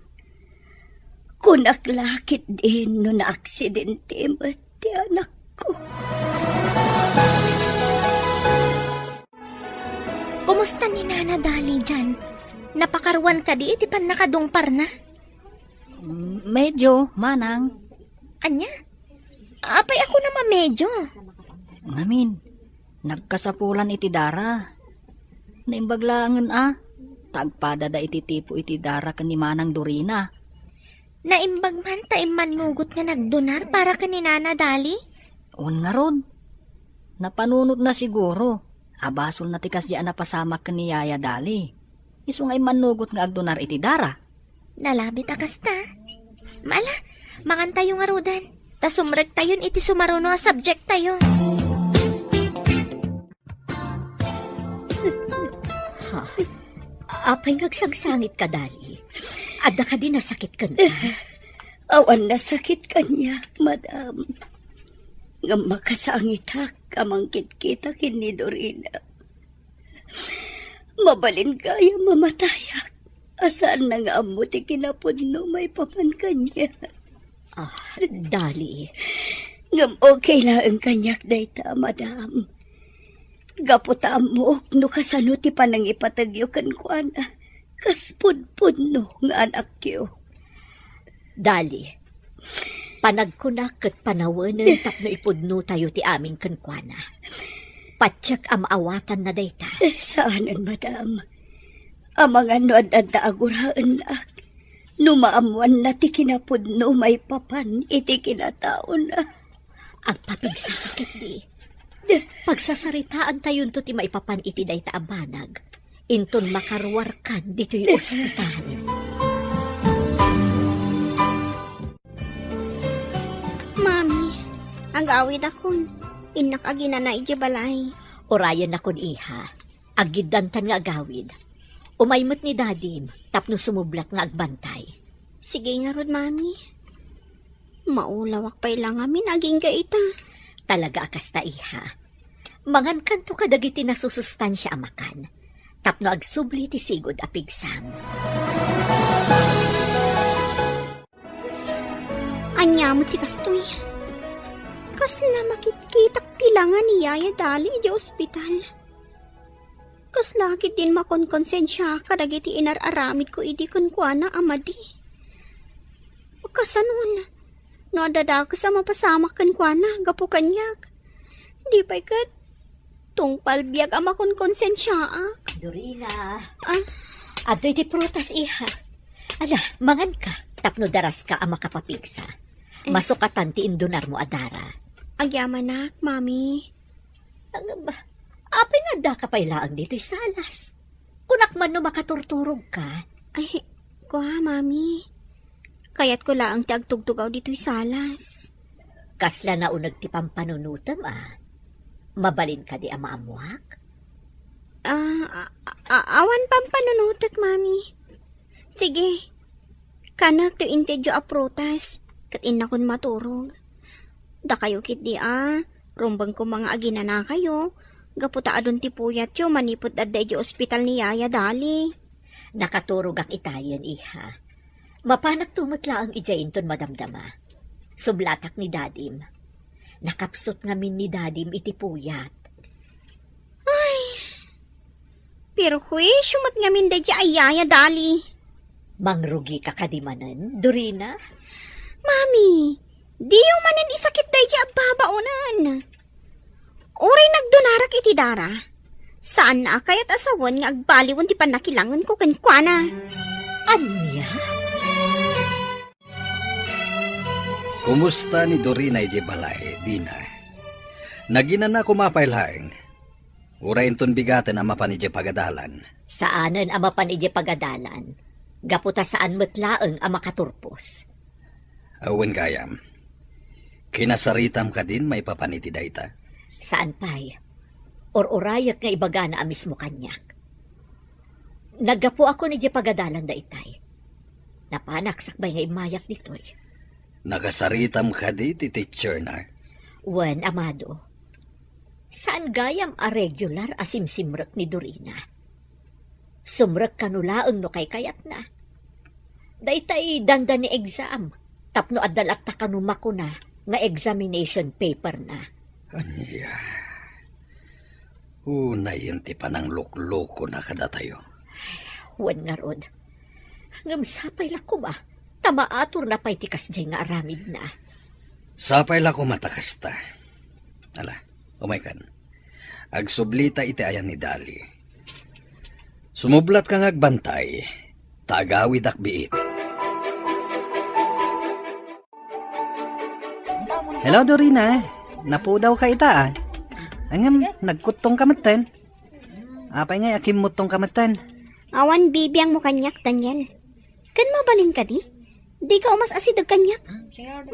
Kunaklakit din no na-aksidente mo't ti anak ko. Kumusta ni Nana Dali dyan? Napakarwan ka di iti pan nakadungpar na? Medyo, manang. Anya? Apay ako naman medyo. Ngamin, nagkasapulan iti dara. Naimbaglangan tagpada da iti tipo iti dara kani manang Dorina. Naimbag man taim manugot nga nagdonar para ka ni Nana Dali? Un nga Rod. Napanunod na siguro. Abasol na tikas diyan na pasamak kani Yaya Dali. Iso nga'y manugot nga agdonar iti dara. Nalabit akasta. Maala, mangan tayo nga Rodan. Ta sumrek tayon iti sumaruno a subject tayo. Apay ngagsangsangit ka, Dali. Adda ka din nasakit ka na. Awan na sakit kanya, madam. Nga makasangit ha, kamangkit kita kini Dorina. Mabalin kaya mamatayak. Asaan na nga amo ti kinapudno may paman kanya. Dali. Ngam okay lang kanyak dayta, madam. Gaputa mo, no kasano ti panang ipatagyo kan kuana. Kaspudpud no nga anak yo. Dali. Panagkunak ket panawanan tapno ipudno tayo ti amin kankwana. Patsak am awatan na dayta. Saanan, madam? Ang mga no at aguraan ak. Numaamuan na ti kinapudno may papan iti kinataon na. Ang papigsa sakit di. Pagsasaritaan tayon to ti maipapan iti day taabanag. Inton makarwar kan dito'y ospital. Mami, agawid akon. Inak agina na iti balay. Orayan akon iha. Agidantan nga agawid. Umaymot ni dadim, tapno sumublat nga agbantay. Sige nga rod, mami. Maulawak pa ilang amin aging gaita. Talaga akasta iha. Mangan kanto kadagiti na susustansya amakan. Tapno agsubli ti sigod a pigsam. Anya mo ti kastoy. Kasla makitkitak tilangan ni Yaya Dali di ospital. Kasla kit din makonkonsensya kadagiti inararamid ko idi kuana amadi. Kasanon, no adadag sa mapasama kuana gapo kanyak. Di pa ikat tungpal biyag ama konkonsensya ak. Dorina. Ah, Adoy ti prutas iha. Ala, mangan ka. Tapno daras ka ama kapapigsa. Masukatan ti indunar mo adara. agyaman nak, mami. Ano ba? Apay nga da ka pailaang dito'y salas. Kunak man no makaturturog ka. Ay, kuha, mami. Kaya't ko laang tagtugtugaw dito'y salas. Kasla na unag ti pampanunutam Mabalin ka di amaamuak? Awan pang panunutak, mami. Sige. Kanak to intedyo aprutas. Kat inakon maturog. Da kayo kit di rumbang ko mga agina na kayo. Gaputa adon ti puyat yo manipot at di ospital ni Yaya Dali. Nakaturog ang itayan, iha. Mapanak tumutla ang ijainton madamdama. Sublatak ni dadim. Nakapsot ngamin ni dadim iti puyat. Pero huy, sumat ngamin da ay Yaya Dali. Mangrugi ka kadimanan, Dorina? Mami, di yung manan isakit da babaunan. Uray nagdunarak iti dara. Saan na kaya't asawan nga agbaliwan ti panakilangan ko kankwana. Anya? Kumusta ni Dorina iti balay, Dina? Naginan na kumapailaeng. Urayin ton bigaten ang mapan iti pagadalan. Saanan ang mapan iti pagadalan? Gaputa saan matlaang ang makaturpos? Awen gayam. Kinasaritam ka din may papaniti dayta. Saan pa'y? Or-urayak nga ibaga na amis mo kanyak. Naggapo ako ni pagadalan da itay. Napanak sakbay nga imayak dito'y. Nakasaritam ka di ti teacher na. Wen, amado. Saan gayam a regular asimsimrek ni Dorina? Sumrek kanulaang no kay kayat na. Daytay danda ni exam. Tapno adalat ta kanumako na nga examination paper na. Anya. Unay ti panang lukloko na kada tayo. Wen nga rod. Ngamsapay lako ba? Tamaatur na pa'y tikas dyan nga aramid na. Sapay la ko matakasta. Ala, umaykan. Agsublita iti ayan ni Dali. Sumublat kang agbantay, tagawid akbiit. Hello, Dorina. Napudaw ka ita Angam, nagkutong kamatan. Apay nga akimutong kamatan. Awan bibiyang mo kanyak, Daniel. Kan mabalin ka di? Di ka umas asidag kanyak.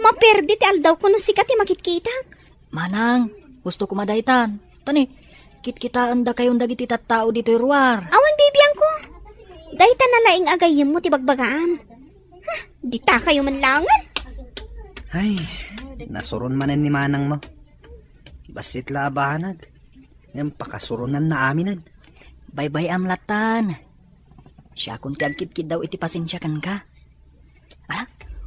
Maperdi ti aldaw ko no sikat ti makitkitak. Manang, gusto ko madaitan. Tani, kitkitaan da kayong dagiti tattao dito ruwar. Awan bibiyang ko. Dahita na laing agayim mo ti bagbagaam. Di ta kayo manlangan. Ay, nasuron manan ni manang mo. Basit labanag. Yung pakasurunan na aminan. Bye-bye amlatan. Siya kung kagkit-kit daw iti pasensyakan ka.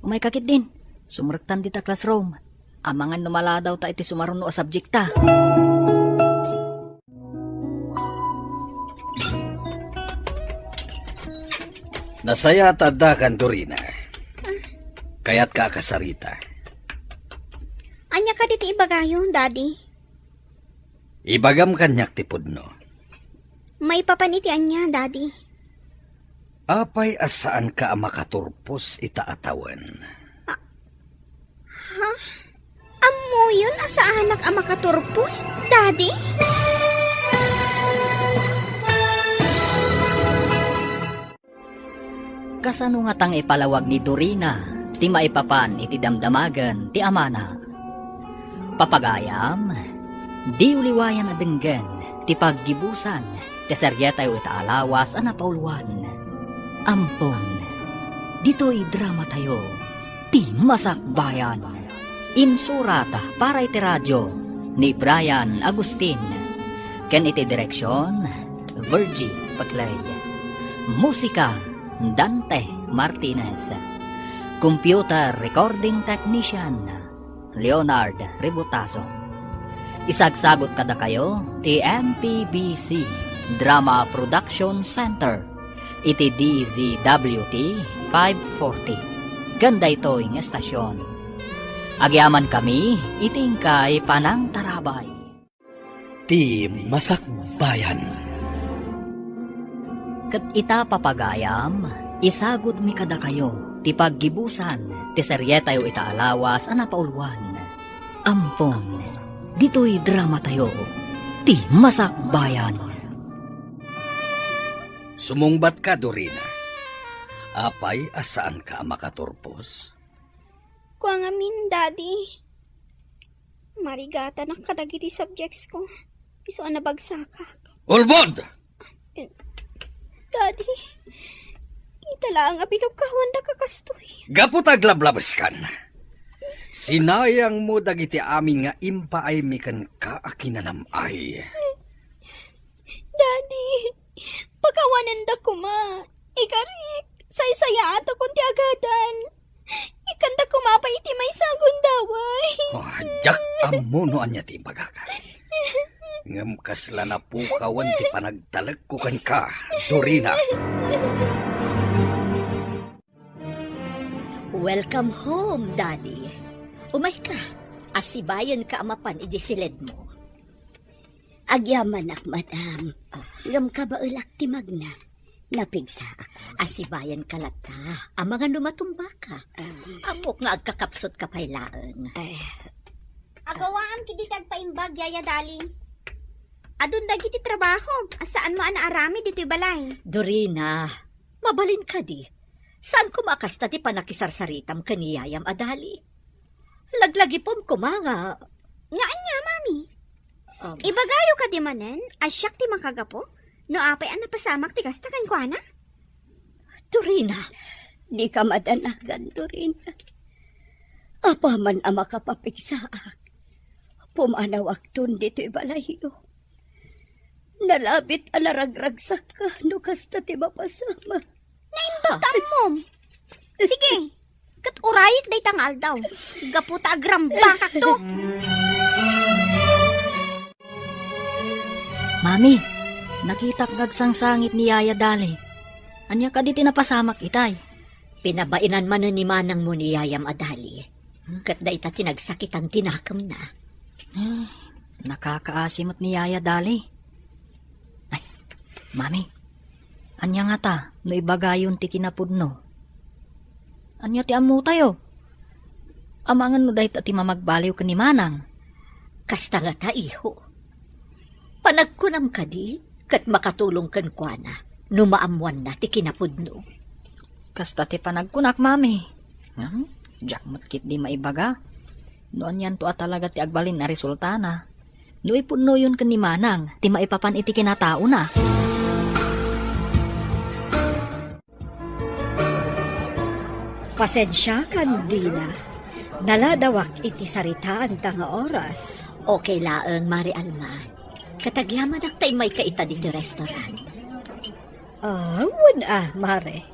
Umay kakit din. Sumrektan dita classroom. Amangan numala daw ta iti sumaruno o subjekta. Nasaya tada kan Dorina. Kaya't ka kasarita. Anya ka diti ibagayo, daddy. Ibagam kanyak ti pudno. May papaniti anya, daddy. Apay asaan ka makaturpos itaatawan? Amo yun, asa anak ang makaturpos, Daddy? Kasano nga tang ipalawag ni Dorina, ti maipapan iti damdamagan ti amana. Papagayam, di uliwayan adenggan, ti paggibusan, ti seryetay o itaalawas ana pauluan. Ampon, dito'y drama tayo, ti masakbayan. Insurata para iti radyo ni Brian Agustin. Ken iti direksyon, Virgie Paglay. Musika, Dante Martinez. Computer Recording Technician, Leonard Ributaso. Isagsagot kada kayo, ti MPBC Drama Production Center, iti DZWT 540. Ganda ito yung estasyon. Agyaman kami, iting kay Panang Tarabay. Ti Masakbayan. Kat ita papagayam, isagod mi kada kayo, ti paggibusan, ti seryetay o itaalawas ana pauluan. Ampon, dito'y drama tayo, ti Masakbayan. Sumungbat ka, Dorina. Apay asaan ka makaturpos? Kuha nga min, Daddy. Marigata na kadagiti subjects ko. Iso ang nabagsakak. Ulbod! Daddy, itala ang abinugkawan da kakastoy. Gapot aglablabas kan. Sinayang mo dagiti amin nga impaay mikan ka akinanamay. Daddy, pagkawanan da kuma. Ikarik, saysaya ato kung ti agadan. Ikanda kumapa iti may sagundaway. Oh, jak amuno anya ti bagaka. Ngam kasla na pukawan ti panagtalag ko kan ka, Dorina. Welcome home, Daddy. Umay ka. Asibayan ka amapan iji silid mo. Agyaman ak, madam. Ngam ka ba ulak ti magna? Napigsa. Asibayan ka lata. Ang mga numatumba ka. Amok nga agkakapsot ka pailaan. Agawaan kiti tagpaimbag, Yaya Dali. Adun dagiti trabaho. Asaan mo anaarami dito'y balay? Dorina, mabalin ka di. Saan kumakasta ti panakisarsaritam kaniyayam adali? Laglagi pom kumanga. Nga anya, Mami. Ibagayo ka di manen, asyak ti makagapo. No apay ang napasamak ti kastakan ko, ana? Dorina, Di ka madanagan, Dorina. Apa man ang makapapigsaak. Pumanawak tun dito'y balayo. Nalabit ang naragragsak ka, no kasta ti mapasama. Mom. Sige, kat urayik day tangal daw. Gaputa agrambakak to. Mami, nakita kagsangsangit ni Yaya Dali. Anya ka di tinapasamak itay. pinabainan man ni manang mo ni Yayam adali. Kat da ita tinagsakit ang tinakam na. Nakakaasimot ni Yaya Dali. Ay, Mami, anya nga ta, no ibagayon ti kinapudno. Anya ti amu tayo. Amangan no dahit ti mamagbaliw ka ni manang. Kasta nga ta, iho. Panagkunam ka di, kat makatulong kan kwa na, numaamuan na ti kinapudno. Kasta ti panagkunak, Mami. Diyak matkit di maibaga. Noon yan to at talaga ti agbalin na resulta na. No ipudno yun ka ni manang, ti maipapan iti kinatao na. Pasensya kan, Dina. Naladawak iti saritaan ta nga oras. Okay laeng, Mari Alma. Katagyaman ak tay may kaita di restaurant. Wala, Mare.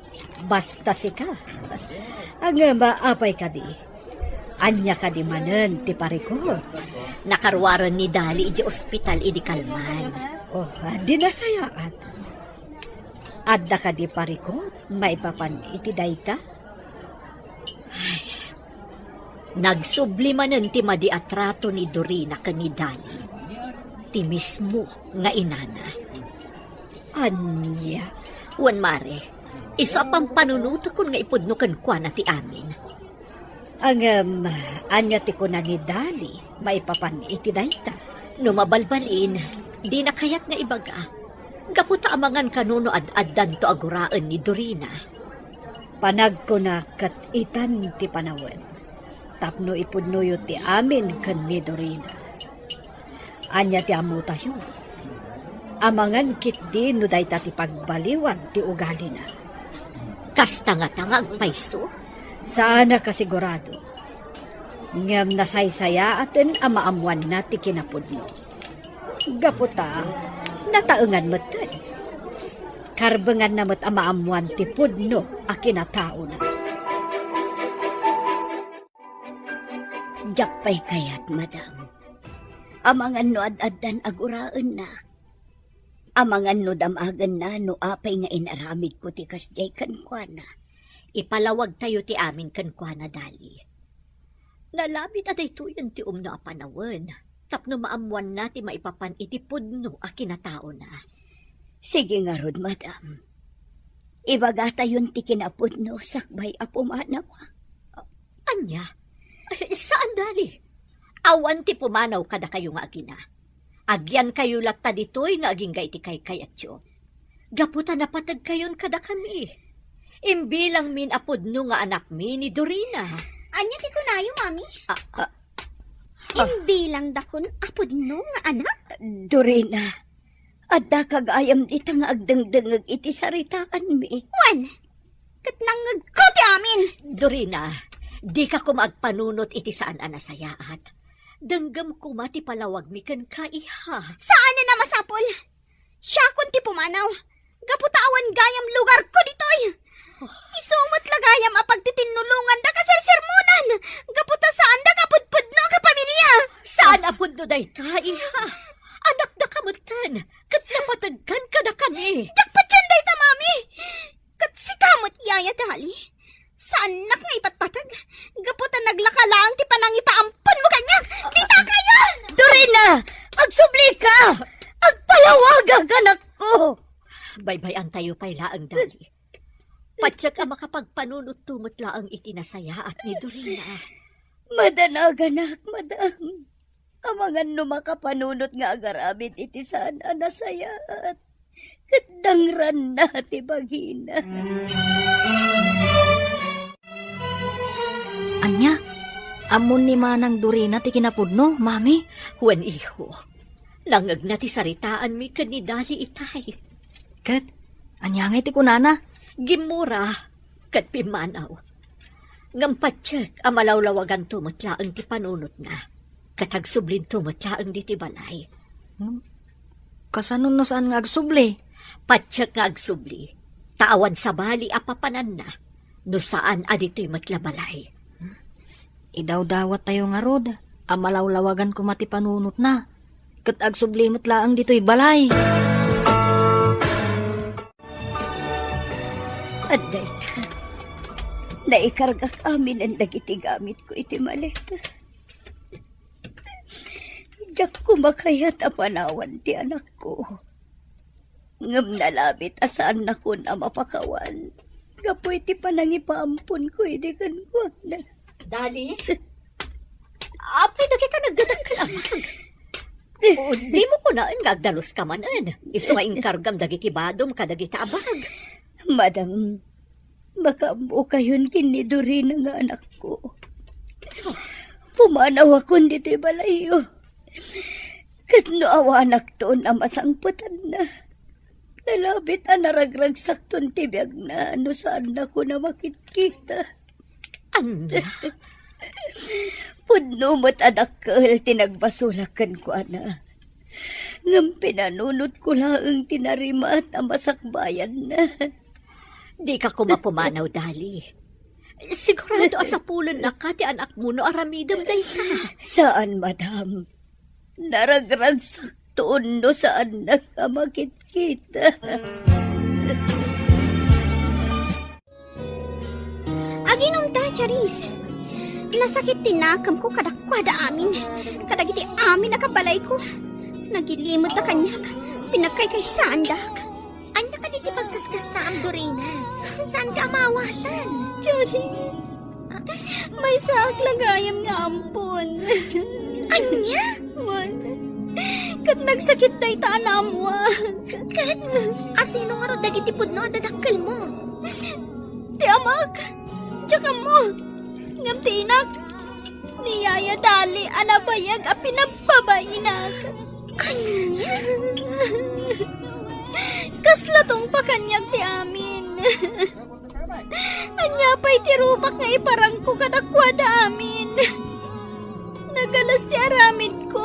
Basta sika. Ang maapay ka di. Anya ka di manen ti parikot. Nakarwaran ni Dali iti ospital idi Kalman. Di nasayaan. Adda ka di parikot, maipapan iti dayta. Nagsublimanen ti madiatrato ni Dorina ken ni Dali. Ti mismo nga inana. Anya. Wan Mare, Isa pang panunuto kun nga ipudno ken kuana ti amin. Ang anya ti ko ni Dali, maipapan iti dayta. No mabalbalin, di na kayat nga ibaga. Gaputa amangan kanuno ad-addan to aguraan ni Dorina. Panag ko na kat itan ti panawen. Tapno ipudnuyo ti amin kan ni Dorina. Anya ti amo tayo. Amangan kit di no dayta ti pagbaliwan ti ugali na. Kastanga-tanga ang paiso. Sana kasigurado. Ngam nasaysaya atin ang maamuan na ti kinapudno. Gaputa, nataengan metten. Karbengan na met ang maamuan ti pudno a kinatao na. Jakpay kayat, madam. Amangan no ad-addan aguraan na. Amangan no damagan na no apay nga inaramid ko ti kasjay kankwana. Ipalawag tayo ti amin kan kuana Dali. Nalabit aday to yun ti na apanawan. Tapno maamuan na ti maipapan iti pudno a kinatao na. Sige nga rod, madam. Ibagata yun ti kinapudno sakbay apumanawa. Anya? Saan Dali? Awan ti pumanaw kada kayo nga agina. Agyan kayo latta ditoy nga aging gaiti kay kayatyo. Gaputa napatag kayon kada kami. Imbilang min apudno nga anak mi ni Dorina. Anya ti kunayo, mami? Imbilang dakon apudno nga anak? Dorina, adda kagayam dita nga agdengdengag iti saritaan mi. Wan, kat nangag ko ti amin. Dorina, di ka kumagpanunot iti saan anasayaat. Danggam ko mati palawag mi kan kaiha. Saan na masapol? Siya kun ti pumanaw. Gaputawan gayam lugar ko ditoy. Isumot lagayam apag titinulungan da kasirsermonan. Gaputa saan da kapudpudno ka pamilya. Saan apudno day kaiha? Anak da kamutan. Kat napatagkan ka da kami. Jakpatyan day ta, mami. Kat si kamot yaya Dali. Saan nak nga ipatpatag? Gaputa naglakalaang ti panangipaampon mo kanya. Dita kayon! Dorina, agsubli ka! Agpalawaga ganak ko! Baybayan tayo pay laang Dali. Patsyak ang makapagpanunot tumot laang itinasaya at ni Dorina. Madanaganak, madam. Amangan no makapanunot nga agaramid iti sana nasayaat. Katdangran na ti bagina. Anya, amon ni manang Dorina ti kinapudno, mami. Wen iho, nangag na ti saritaan mi kan ni Dali itay. Kat, anya nga ti kunana. Gimura, kat pimanaw. Ngampatsyak, amalawlawagan tumutlaang ti panunot na. Katagsublin tumutlaang di ti balay. Kasanon no saan nga agsubli? Patsyak nga agsubli. Taawan sa bali apapanan na. No saan adito'y matlabalay. Idaw-dawat tayo nga rod. Amalawlawagan ko mati panunot na. Kat agsubli matlaang dito'y balay. At dayta, naikargak amin ang dagiti gamit ko iti maleta. Diyak kumakayat ang panawan ti anak ko. Ngam nalabit asaan na ko na mapakawan. Gapoy ti panangipaampon ko iti kankwana. Dali? Apay na kita nagdadagkalamag. O, di mo ko naan ngagdalos ka manan. Iso nga inkargam dagiti badom kadagita abag. Madam, makambo kayon kiniduri na nga anak ko. Pumanaw ako dito'y balayo. Katno awanak to na masangputan na. Nalabit ang naragragsak ton tibiyag na ano saan na ko na makikita. Anda? Pudno mo't adakal tinagbasulakan ko ana. Ngam pinanunot ko laang tinarimat ang masakbayan na. Di ka kumapumanaw, Dali. Sigurado asapulan na ka ti anak mo no aramidam day ka. Saan, madam? Naragragsak toon no saan nakamakit kita. Aginom ta, Charis. Nasakit tinakam ko kadakwada amin. Kadagiti amin nakabalay ko. Nagilimot na kanyak. Pinagkay kay sandak. Anya ka di pagkaskas na ang Dorina. Saan ka amawatan? Jolis, may saak lagayam nga ampon. Anya? Man, kat nagsakit day tanamwag. Asino nga ro dagiti pudno at dadakkel mo? Ti amak, tsaka mo, ngam ti inak, ni Yaya Dali anabayag a pinagpabainak. Anya? Kasla tong pakanyag ti amin. Anya pa'y tirubak nga iparang ko kadakwada amin. Nagalas ti aramid ko.